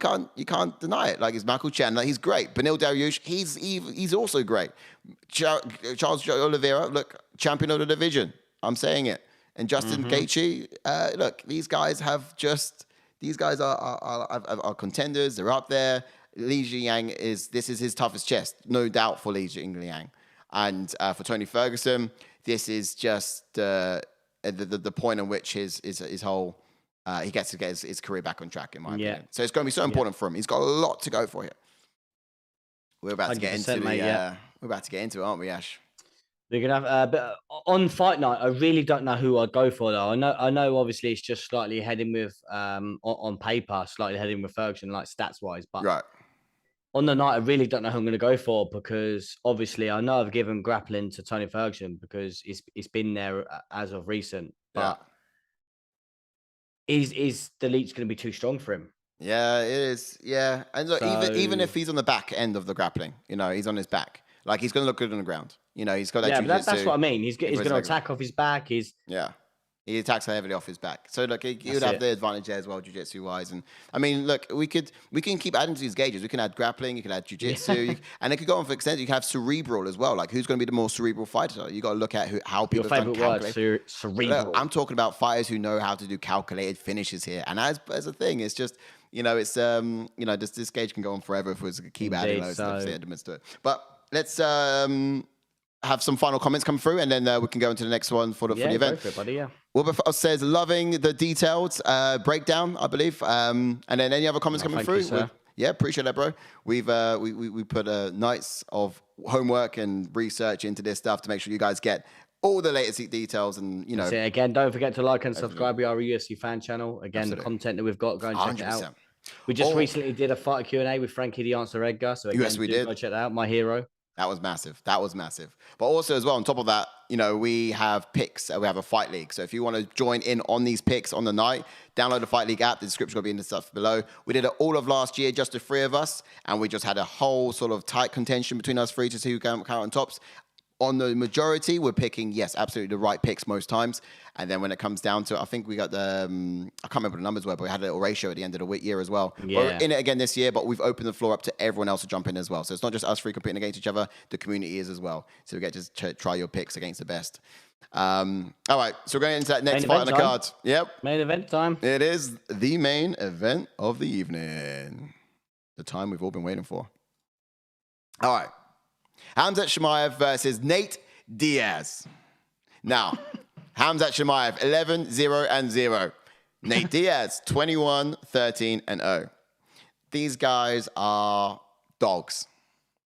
deny it. Like, it's Michael Chandler, he's great. Benil Dariush, he's also great. Charles Oliveira, look, champion of the division. I'm saying it. And Justin Gaethje, look, these guys are contenders. They're up there. Li Jingliang this is his toughest test, no doubt for Li Jingliang. And for Tony Ferguson, this is just the point in which his whole he gets to get his career back on track, in my opinion. So it's going to be so important for him. He's got a lot to go for here. We're about to get into we're about to get into it, aren't we, Ash? We're gonna have but on fight night. I really don't know who I'd go for though. I know. Obviously, it's just slightly heading with on paper, slightly heading with Ferguson, like stats wise. But right. On the night, I really don't know who I'm going to go for because obviously I know I've given grappling to Tony Ferguson because it's been there as of recent. But is the Leech going to be too strong for him? Yeah, it is. Yeah, and look, even if he's on the back end of the grappling, he's on his back. Like, he's going to look good on the ground. He's got that. Yeah, but that's what I mean. He's going to attack off his back. He attacks heavily off his back. So, look, he would have the advantage there as well, jiu-jitsu-wise. And, I mean, look, we can keep adding to these gauges. We can add grappling, you can add jiu-jitsu, and it could go on for extent. You can have cerebral as well. Like, who's going to be the more cerebral fighter? You got to look at how people have done calculate. Cerebral. Look, I'm talking about fighters who know how to do calculated finishes here. And as a thing, it's just, this gauge can go on forever if we keep adding those elements to it. But let's... have some final comments come through, and then we can go into the next one for the event. Go for it, buddy, yeah. Wilbur says, loving the detailed breakdown, I believe. And then any other comments coming through? Appreciate that, bro. We put nights of homework and research into this stuff to make sure you guys get all the latest details, and you know. Again, don't forget to like and subscribe. We are a UFC fan channel. Again, Absolutely. the content that we've got, go and check 100%. it out. We just recently did a fighter Q&A with Frankie the Answer Edgar. So again, yes, we did. Go check that out. My hero. That was massive. That was massive. But also as well, on top of that, you know, we have picks. We have a fight league. So if you want to join in on these picks on the night, download the Fight League app. The description will be in the stuff below. We did it all of last year, just the three of us. And we just had a whole sort of tight contention between us three to see who came out on tops. On the majority, we're picking, yes, absolutely the right picks most times. And then when it comes down to, I think we got the, I can't remember what the numbers were, but we had a little ratio at the end of the year as well. Yeah. We're in it again this year, but we've opened the floor up to everyone else to jump in as well. So it's not just us three competing against each other, the community is as well. So we get to try your picks against the best. All right, so we're going into that next fight on the card. Yep. Main event time. It is the main event of the evening. The time we've all been waiting for. All right. Khamzat Chimaev versus Nate Diaz. Now, Khamzat Chimaev, 11-0-0. Nate Diaz, 21-13-0. These guys are dogs.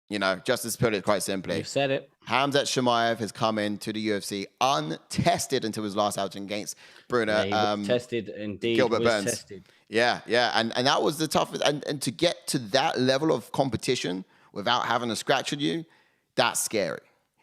You know, just to put it quite simply. You've said it. Khamzat Chimaev has come into the UFC untested until his last outing against Bruno. Yeah, he was tested indeed. Gilbert Burns. Tested. Yeah. And that was the toughest. And to get to that level of competition without having a scratch on you, that's scary.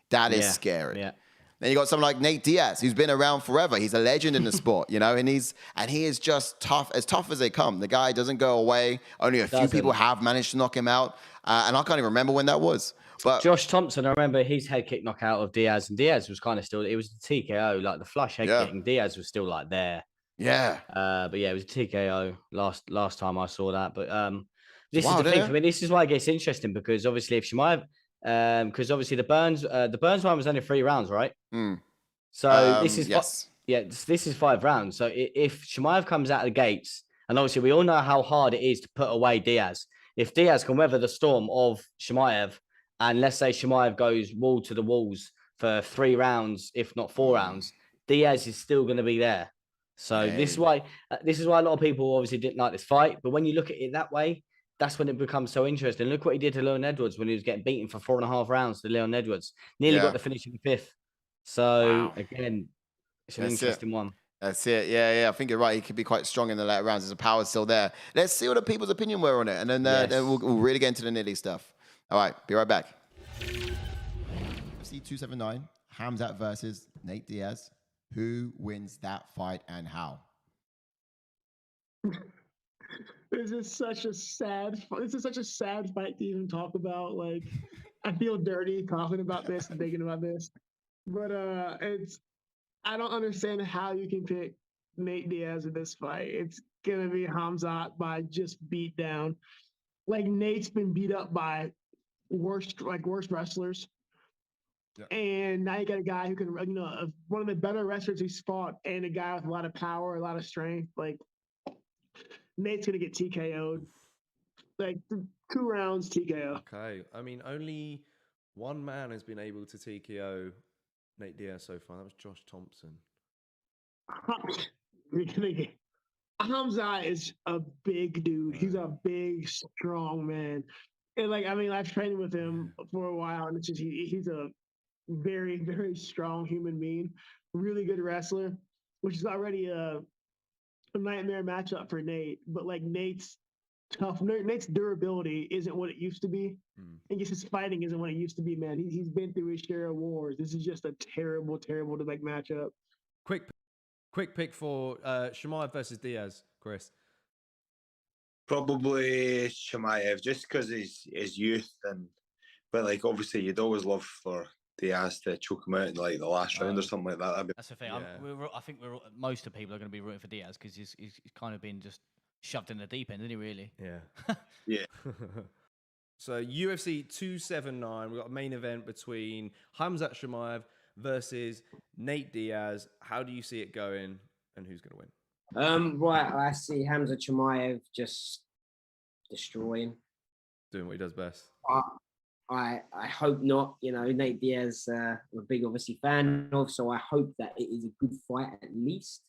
That is scary. Yeah. Then you got someone like Nate Diaz, who's been around forever. He's a legend in the sport, you know, and he is just tough as they come. The guy doesn't go away. Only a few people have managed to knock him out, and I can't even remember when that was. But Josh Thompson, I remember his head kick knockout of Diaz, and Diaz was kind of still. It was the TKO, like the flush head kick, and Diaz was still like there. Yeah. But yeah, it was a TKO last time I saw that. But this is the thing for me. This is why it gets interesting because obviously if Chimaev. Because obviously the Burns one was only 3 rounds, right? So this is this is 5 rounds. So if Chimaev comes out of the gates, and obviously we all know how hard it is to put away Diaz. If Diaz can weather the storm of Chimaev, and let's say Chimaev goes wall to the walls for 3 rounds, if not 4 rounds, Diaz is still going to be there. So this is why a lot of people obviously didn't like this fight. But when you look at it that way, that's when it becomes so interesting. Look what he did to Leon Edwards when he was getting beaten for 4.5 rounds to Leon Edwards. Nearly got the finish in the 5th. So, again, it's an interesting one. That's it. Yeah. I think you're right. He could be quite strong in the later rounds. There's a power still there. Let's see what the people's opinion were on it. And then, then we'll really get into the nitty stuff. All right. Be right back. UFC 279, Khamzat versus Nate Diaz. Who wins that fight and how? This is such a sad fight to even talk about. Like, I feel dirty talking about this and thinking about this. But I don't understand how you can pick Nate Diaz in this fight. It's gonna be Khamzat by just beat down. Like, Nate's been beat up by worse wrestlers. Yeah. And now you got a guy who can, one of the better wrestlers he's fought, and a guy with a lot of power, a lot of strength. Like, Nate's going to get TKO'd. Like, 2 rounds TKO. Okay. I mean, only one man has been able to TKO Nate Diaz so far. That was Josh Thompson. Khamzat is a big dude. He's a big, strong man. And, I've trained with him for a while, and it's just he's a very, very strong human being. Really good wrestler, which is already a nightmare matchup for Nate, but Nate's tough. Nate's durability isn't what it used to be. I guess his fighting isn't what it used to be, man. He's been through his share of wars. This is just a terrible, terrible to matchup. Quick pick for Chimaev versus Diaz, Chris. Probably Chimaev, just because his youth, but obviously you'd always love for Diaz to choke him out in the last round or something like that. That's the thing. Yeah. I think most of the people are going to be rooting for Diaz because he's kind of been just shoved in the deep end, isn't he? Really? Yeah. Yeah. So UFC 279, we've got a main event between Khamzat Chimaev versus Nate Diaz. How do you see it going, and who's going to win? Right, I see Khamzat Chimaev just destroying, doing what he does best. I hope not. Nate Diaz, I'm a big, obviously, fan of, so I hope that it is a good fight at least.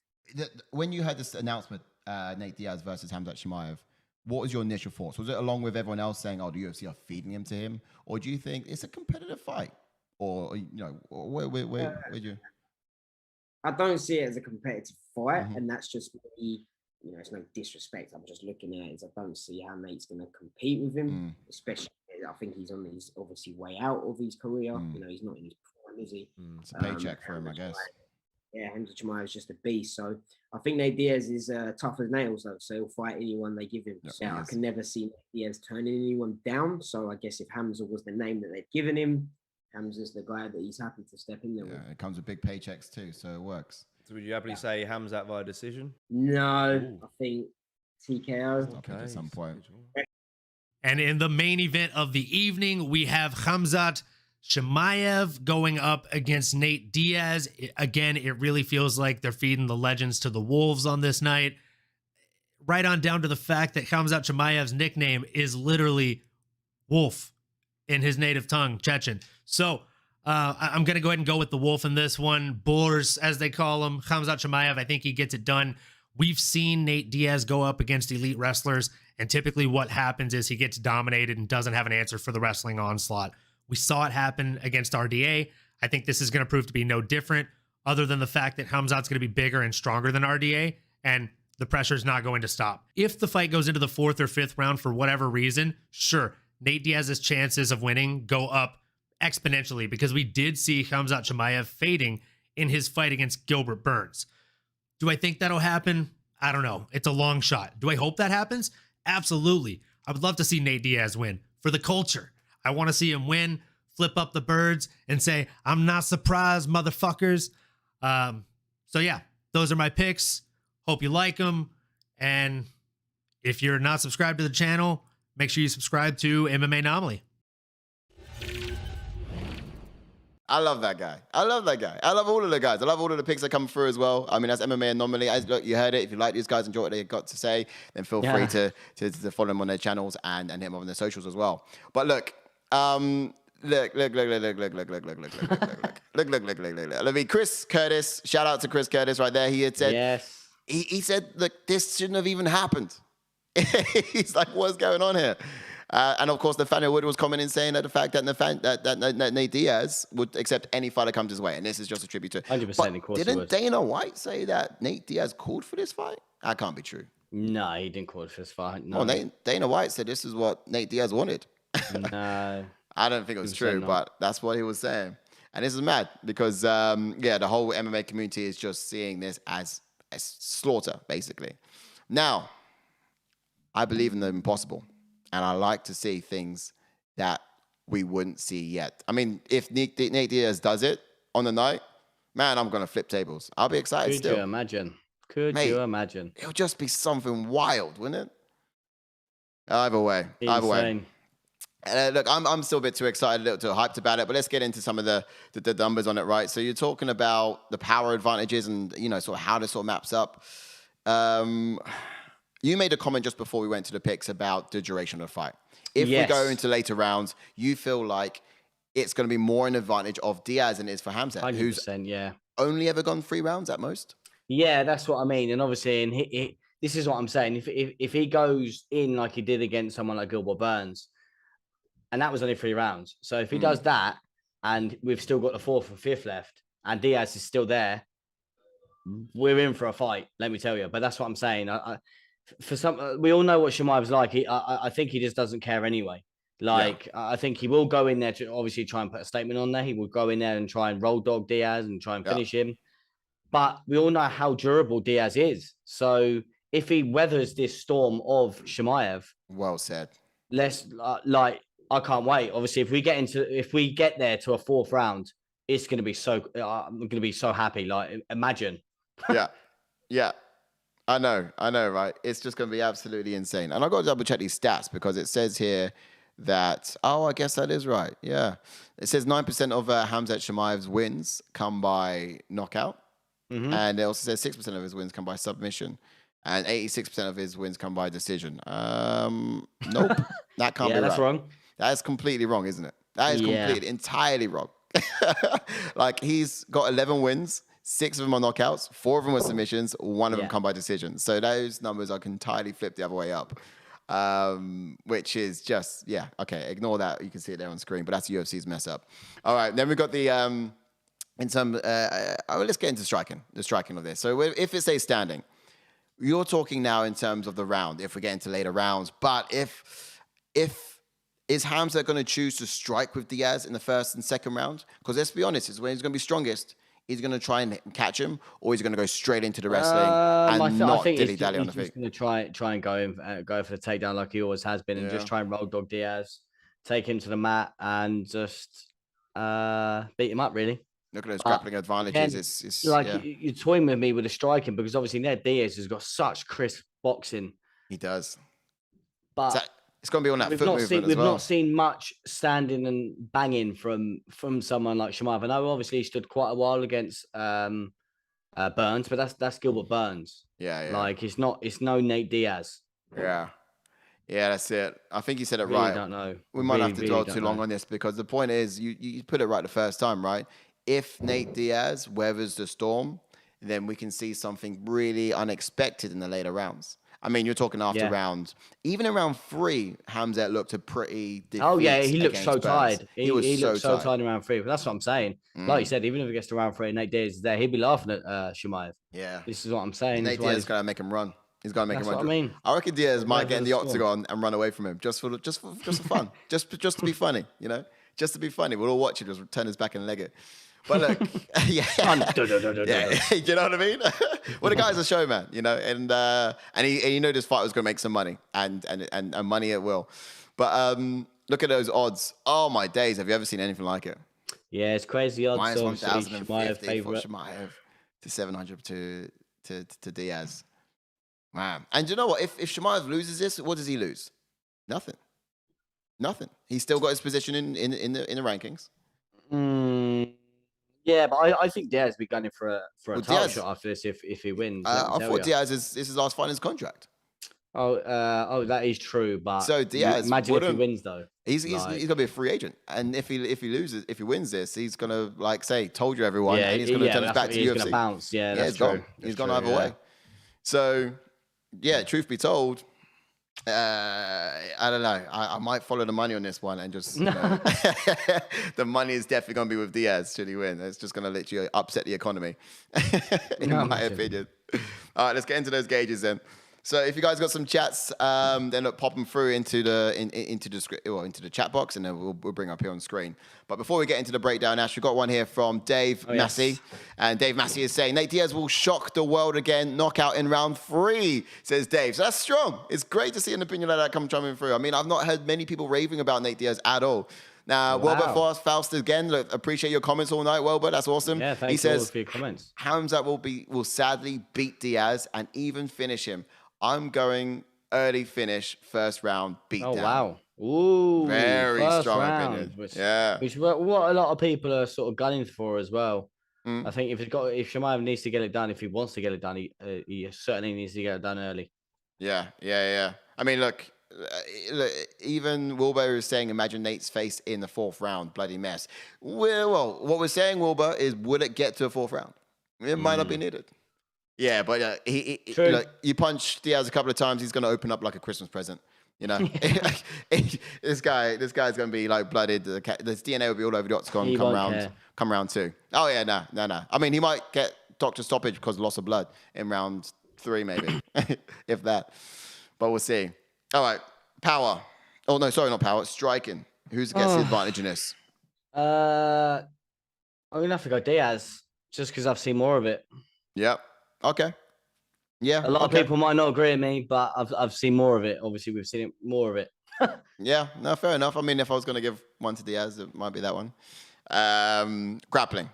When you heard this announcement, Nate Diaz versus Khamzat Chimaev, what was your initial thoughts? Was it along with everyone else saying, "Oh, the UFC are feeding him to him," or do you think it's a competitive fight, or where do you? I don't see it as a competitive fight, and that's just me. You know, it's no disrespect. I'm just looking at it as I don't see how Nate's going to compete with him, especially. I think he's on his obviously way out of his career. You know, he's not in his prime, is he? It's a paycheck for him, I guess. Yeah, Khamzat Chimaev is just a beast. So I think Nate Diaz is tough as nails, though. So he'll fight anyone they give him. So I can never see Nate Diaz turning anyone down. So I guess if Khamzat was the name that they've given him, Khamzat's the guy that he's happy to step in there with. It comes with big paychecks too, so it works. So would you happily say Khamzat via decision? No, I think TKO. Okay, at some point. And in the main event of the evening, we have Khamzat Chimaev going up against Nate Diaz. Again, it really feels like they're feeding the legends to the wolves on this night. Right on down to the fact that Khamzat Chimaev's nickname is literally Wolf in his native tongue, Chechen. So I'm going to go ahead and go with the Wolf in this one. Boers, as they call him. Khamzat Chimaev, I think he gets it done. We've seen Nate Diaz go up against elite wrestlers, and typically what happens is he gets dominated and doesn't have an answer for the wrestling onslaught. We saw it happen against RDA. I think this is going to prove to be no different, other than the fact that Khamzat's going to be bigger and stronger than RDA, and the pressure is not going to stop. If the fight goes into the 4th or 5th round for whatever reason, sure, Nate Diaz's chances of winning go up exponentially, because we did see Khamzat Chimaev fading in his fight against Gilbert Burns. Do I think that'll happen? I don't know. It's a long shot. Do I hope that happens? Absolutely. I would love to see Nate Diaz win for the culture. I want to see him win, flip up the birds, and say, I'm not surprised, motherfuckers. So yeah, those are my picks. Hope you like them. And if you're not subscribed to the channel, make sure you subscribe to MMA Anomaly. I love that guy. I love that guy. I love all of the guys. I love all of the picks that come through as well. I mean, that's MMA Anomaly. Look, you heard it. If you like these guys, enjoy what they got to say, then feel free to follow them on their channels and hit them up on their socials as well. But look, look. Let me, Chris Curtis. Shout out to Chris Curtis right there. He had said, yes. He said, look, this shouldn't have even happened. He's like, what's going on here? And of course, Nathaniel Wood was commenting saying that the fact that Nate Diaz would accept any fight that comes his way, and this is just a tribute to 100%. Of course, didn't Dana White say that Nate Diaz called for this fight? That can't be true. No, he didn't call for this fight. No, Dana White said this is what Nate Diaz wanted. No, I don't think it was true, but that's what he was saying. And this is mad because the whole MMA community is just seeing this as slaughter, basically. Now, I believe in the impossible. And I like to see things that we wouldn't see yet. I mean, if Nate Diaz does it on the night, man, I'm going to flip tables. I'll be excited still. Could you imagine? Could you imagine? It'll just be something wild, wouldn't it? Either way. Look, I'm still a bit too excited, a little too hyped about it, but let's get into some of the numbers on it, right? So you're talking about the power advantages and, you know, sort of how this sort of maps up. You made a comment just before we went to the picks about the duration of the fight. If we go into later rounds, you feel like it's going to be more an advantage of Diaz than it is for Khamzat, 100%, who's only ever gone 3 rounds at most. Yeah, that's what I mean. And obviously, this is what I'm saying. If he goes in like he did against someone like Gilbert Burns, and that was only 3 rounds. So if he does that, and we've still got the 4th and 5th left, and Diaz is still there, we're in for a fight, let me tell you. But that's what I'm saying. For some, we all know what Chimaev's like. I think he just doesn't care anyway. I think he will go in there to obviously try and put a statement on there. He will go in there and try and roll dog Diaz and try and finish him. But we all know how durable Diaz is. So if he weathers this storm of Chimaev, well said. Let's I can't wait. Obviously, if we get there to a 4th round, it's going to be so. I'm going to be so happy. Like, imagine. Yeah. I know, right? It's just going to be absolutely insane. And I've got to double check these stats because it says here that, I guess that is right. Yeah. It says 9% of Khamzat Chimaev's wins come by knockout. Mm-hmm. And it also says 6% of his wins come by submission. And 86% of his wins come by decision. Nope. That can't be right. That's wrong. That is completely wrong, isn't it? That is entirely wrong. Like, he's got 11 wins. 6 of them are knockouts, 4 of them are submissions, 1 of them come by decision. So those numbers are entirely flipped the other way up, which is just, okay, ignore that. You can see it there on screen, but that's UFC's mess up. All right, then we've got the in some, let's get into the striking of this. So if it stays standing, you're talking now in terms of the round, if we get into later rounds. But if is Khamzat going to choose to strike with Diaz in the first and second round? Because let's be honest, it's when he's going to be strongest. He's going to try and catch him, or he's going to go straight into the wrestling and not dilly-dally on the feet. He's going to try and go for the takedown like he always has been, and just try and roll dog Diaz, take him to the mat, and just beat him up, really. Look at those grappling advantages. Again, you're toying with me with the striking, because obviously Ned Diaz has got such crisp boxing. He does. But it's going to be on that foot movement as well. We've not seen much standing and banging from someone like Chimaev. I know obviously he stood quite a while against Burns, but that's Gilbert Burns. Yeah. Like it's no Nate Diaz. Yeah, that's it. I think you said it really right. Don't know. We might have to dwell too long on this, because the point is you put it right the first time, right? If Nate Diaz weathers the storm, then we can see something really unexpected in the later rounds. I mean, you're talking after round, even in round 3, Khamzat looked a pretty defeat. Oh yeah, he looked so tired. He looked so tired in round 3. But that's what I'm saying. Like you said, even if it gets to round 3 and Nate Diaz is there, he'd be laughing at Chimaev. Yeah, this is what I'm saying. Nate Diaz is gonna make him run. He's gonna make him run. What I mean, I reckon Diaz might get in the octagon and run away from him just for fun, just to be funny, just to be funny. We'll all watch it, just turn his back and leg it. But look, you know what I mean? Well, the guy's a showman, and he knew this fight was going to make some money, and money it will. But look at those odds. Oh my days, have you ever seen anything like it? Yeah, it's crazy odds. Minus 1,050 for Chimaev to 700 to Diaz. Man, and you know what? If Chimaev loses this, what does he lose? Nothing. He's still got his position in the rankings. Yeah, but I think Diaz will be gunning for a title shot after this if he wins. I thought Diaz is his last fight in his contract. Oh, that is true. But so Diaz, imagine if he wins though. He's gonna be a free agent, and if he wins this, he's gonna say, "Told you, everyone," and he's gonna turn his back to he's UFC. Gonna bounce. Yeah, that's true. He's gone either way. So, truth be told, I don't know. I might follow the money on this one and just the money is definitely going to be with Diaz should he win. It's just going to literally upset the economy, in my opinion. All right, let's get into those gauges then. So if you guys got some chats, then look, pop them through into the chat box, and then we'll bring up here on screen. But before we get into the breakdown, Ash, we've got one here from Dave Massey. Yes. And Dave Massey is saying, Nate Diaz will shock the world again, knockout in round 3, says Dave. So that's strong. It's great to see an opinion like that come coming through. I mean, I've not heard many people raving about Nate Diaz at all. Now, Wilbert Faust again, look, appreciate your comments all night, Wilbert. That's awesome. Yeah, thanks for your comments. Khamzat will sadly beat Diaz and even finish him. I'm going early finish, first round, beat down. Oh, wow. Ooh. Very strong opinion. Which what a lot of people are sort of gunning for as well. I think if Chimaev needs to get it done, if he wants to get it done, he certainly needs to get it done early. Yeah. I mean, look, even Wilbur is saying, imagine Nate's face in the 4th round, bloody mess. Well, what we're saying, Wilbur, is will it get to a 4th round? It might not be needed. Yeah, but you punch Diaz a couple of times, he's going to open up like a Christmas present. This guy's going to be like blooded. This DNA will be all over the octagon come round 2. Oh yeah, no. I mean, he might get doctor stoppage because of loss of blood in round 3, maybe, if that. But we'll see. All right, power. Oh no, sorry, not power. Striking. Who's gets the advantage in this? I'm gonna have to go Diaz just because I've seen more of it. Yep. Okay. Yeah. A lot of people might not agree with me, but I've seen more of it. Obviously, we've seen more of it. Yeah. No, fair enough. I mean, if I was going to give one to Diaz, it might be that one. Grappling.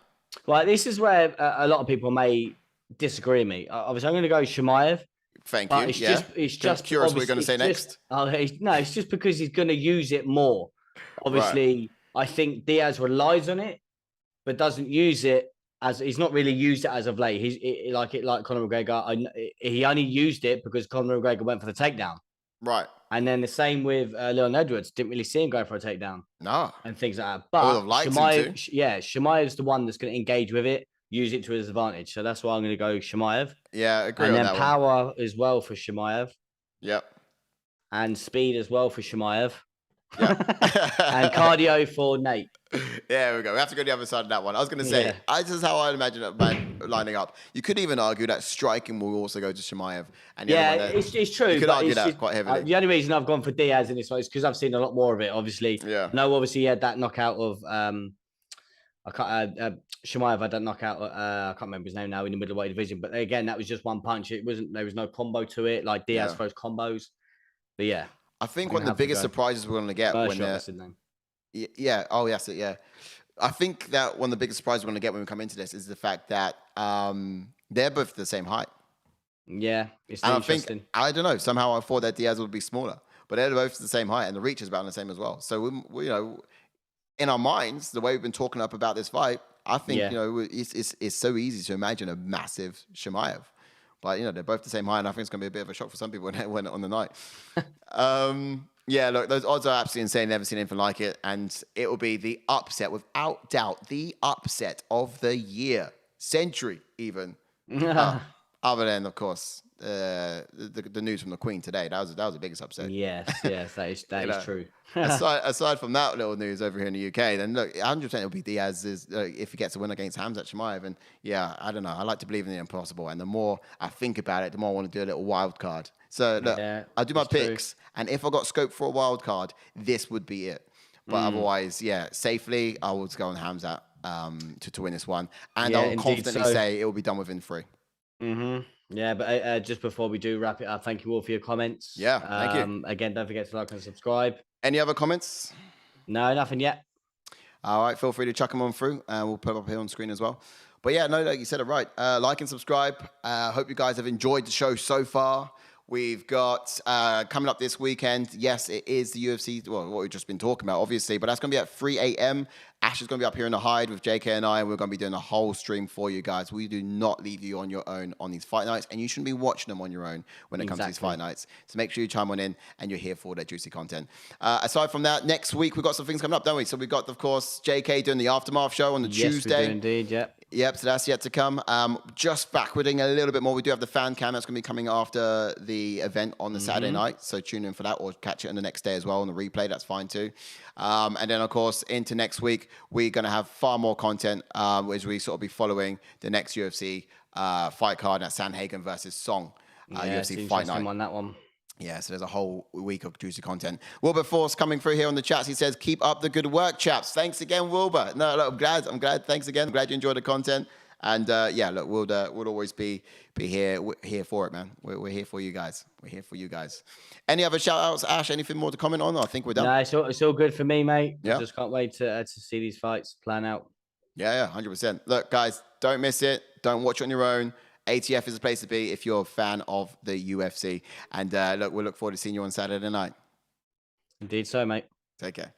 Right. This is where a lot of people may disagree with me. Obviously, I'm going to go Chimaev. Thank you. It's just curious what you're going to say next. It's just because he's going to use it more. Obviously, I think Diaz relies on it, but doesn't use it. As he's not really used it as of late. He's like Conor McGregor. He only used it because Conor McGregor went for the takedown. Right. And then the same with Leon Edwards. Didn't really see him go for a takedown. No. And things like that. But Chimaev's the one that's going to engage with it, use it to his advantage. So that's why I'm going to go Chimaev. Yeah, I agree on that And then power as well for Chimaev. Yep. And speed as well for Chimaev. Yeah. And cardio for Nate. Yeah, there we go. We have to go to the other side of that one. I was going to say, this is how I imagine it lining up. You could even argue that striking will also go to Chimaev. And it's true. You could argue that quite heavily. The only reason I've gone for Diaz in this one is because I've seen a lot more of it, obviously. Yeah. No, obviously, he had that knockout of Chimaev had that knockout. I can't remember his name now in the middleweight division. But again, that was just one punch. There was no combo to it. Like Diaz throws combos. But yeah. I think one of the biggest surprises we're going to get when they're... Yeah. Oh, yes. Yeah. I think that one of the biggest surprises we're going to get when we come into this is the fact that they're both the same height. Yeah. It's and interesting. I don't know. Somehow I thought that Diaz would be smaller, but they're both the same height and the reach is about the same as well. So, we in our minds, the way we've been talking up about this fight, I think, it's so easy to imagine a massive Chimaev. But, they're both the same height, and I think it's going to be a bit of a shock for some people when on the night. Yeah, look, those odds are absolutely insane. Never seen anything like it. And it will be the upset, without doubt, the upset of the year. Century, even. Other than, of course, the news from the Queen today. That was the biggest upset. Yes, that is true. aside from that little news over here in the UK, then look, 100% it'll be Diaz if he gets a win against Khamzat Chimaev. And yeah, I don't know. I like to believe in the impossible. And the more I think about it, the more I want to do a little wild card. So look, I do my picks, and if I got scope for a wild card, this would be it. But otherwise, safely, I would go on Khamzat to win this one. And I'll confidently say it will be done within 3. Mm-hmm. Yeah, but just before we do wrap it up, thank you all for your comments. Yeah, thank you. Again, don't forget to like and subscribe. Any other comments? No, nothing yet. All right, feel free to chuck them on through, and we'll put them up here on screen as well. But yeah, no, like you said it right. Like and subscribe. Hope you guys have enjoyed the show so far. We've got coming up this weekend. Yes, it is the UFC. Well, what we've just been talking about, obviously, but that's going to be at 3 a.m. Ash is going to be up here in the Hide with JK and I, and we're going to be doing a whole stream for you guys. We do not leave you on your own on these fight nights, and you shouldn't be watching them on your own when it comes to these fight nights. So make sure you chime on in, and you're here for that juicy content. Aside from that, next week we've got some things coming up, don't we? So we've got, of course, JK doing the Aftermath show on the Tuesday. We do indeed, yeah. Yep, so that's yet to come. Just backwarding a little bit more. We do have the fan cam that's going to be coming after the event on the Saturday night. So tune in for that, or catch it on the next day as well on the replay. That's fine too. And then, of course, into next week, we're going to have far more content as we sort of be following the next UFC fight card. That's Sanhagen versus Song. UFC fight night. On that one. Yeah, so there's a whole week of juicy content. Wilbur Force coming through here on the chats. He says, keep up the good work, chaps. Thanks again, Wilbur. No, look, I'm glad. Thanks again. I'm glad you enjoyed the content. And yeah, look, we'll always be here. We're here for it, man. We're here for you guys. We're here for you guys. Any other shout outs, Ash? Anything more to comment on? I think we're done. No, it's all good for me, mate. Yeah. I just can't wait to see these fights plan out. Yeah, 100%. Look, guys, don't miss it. Don't watch it on your own. ATF is the place to be if you're a fan of the UFC. And look, we'll look forward to seeing you on Saturday night. Indeed so, mate. Take care.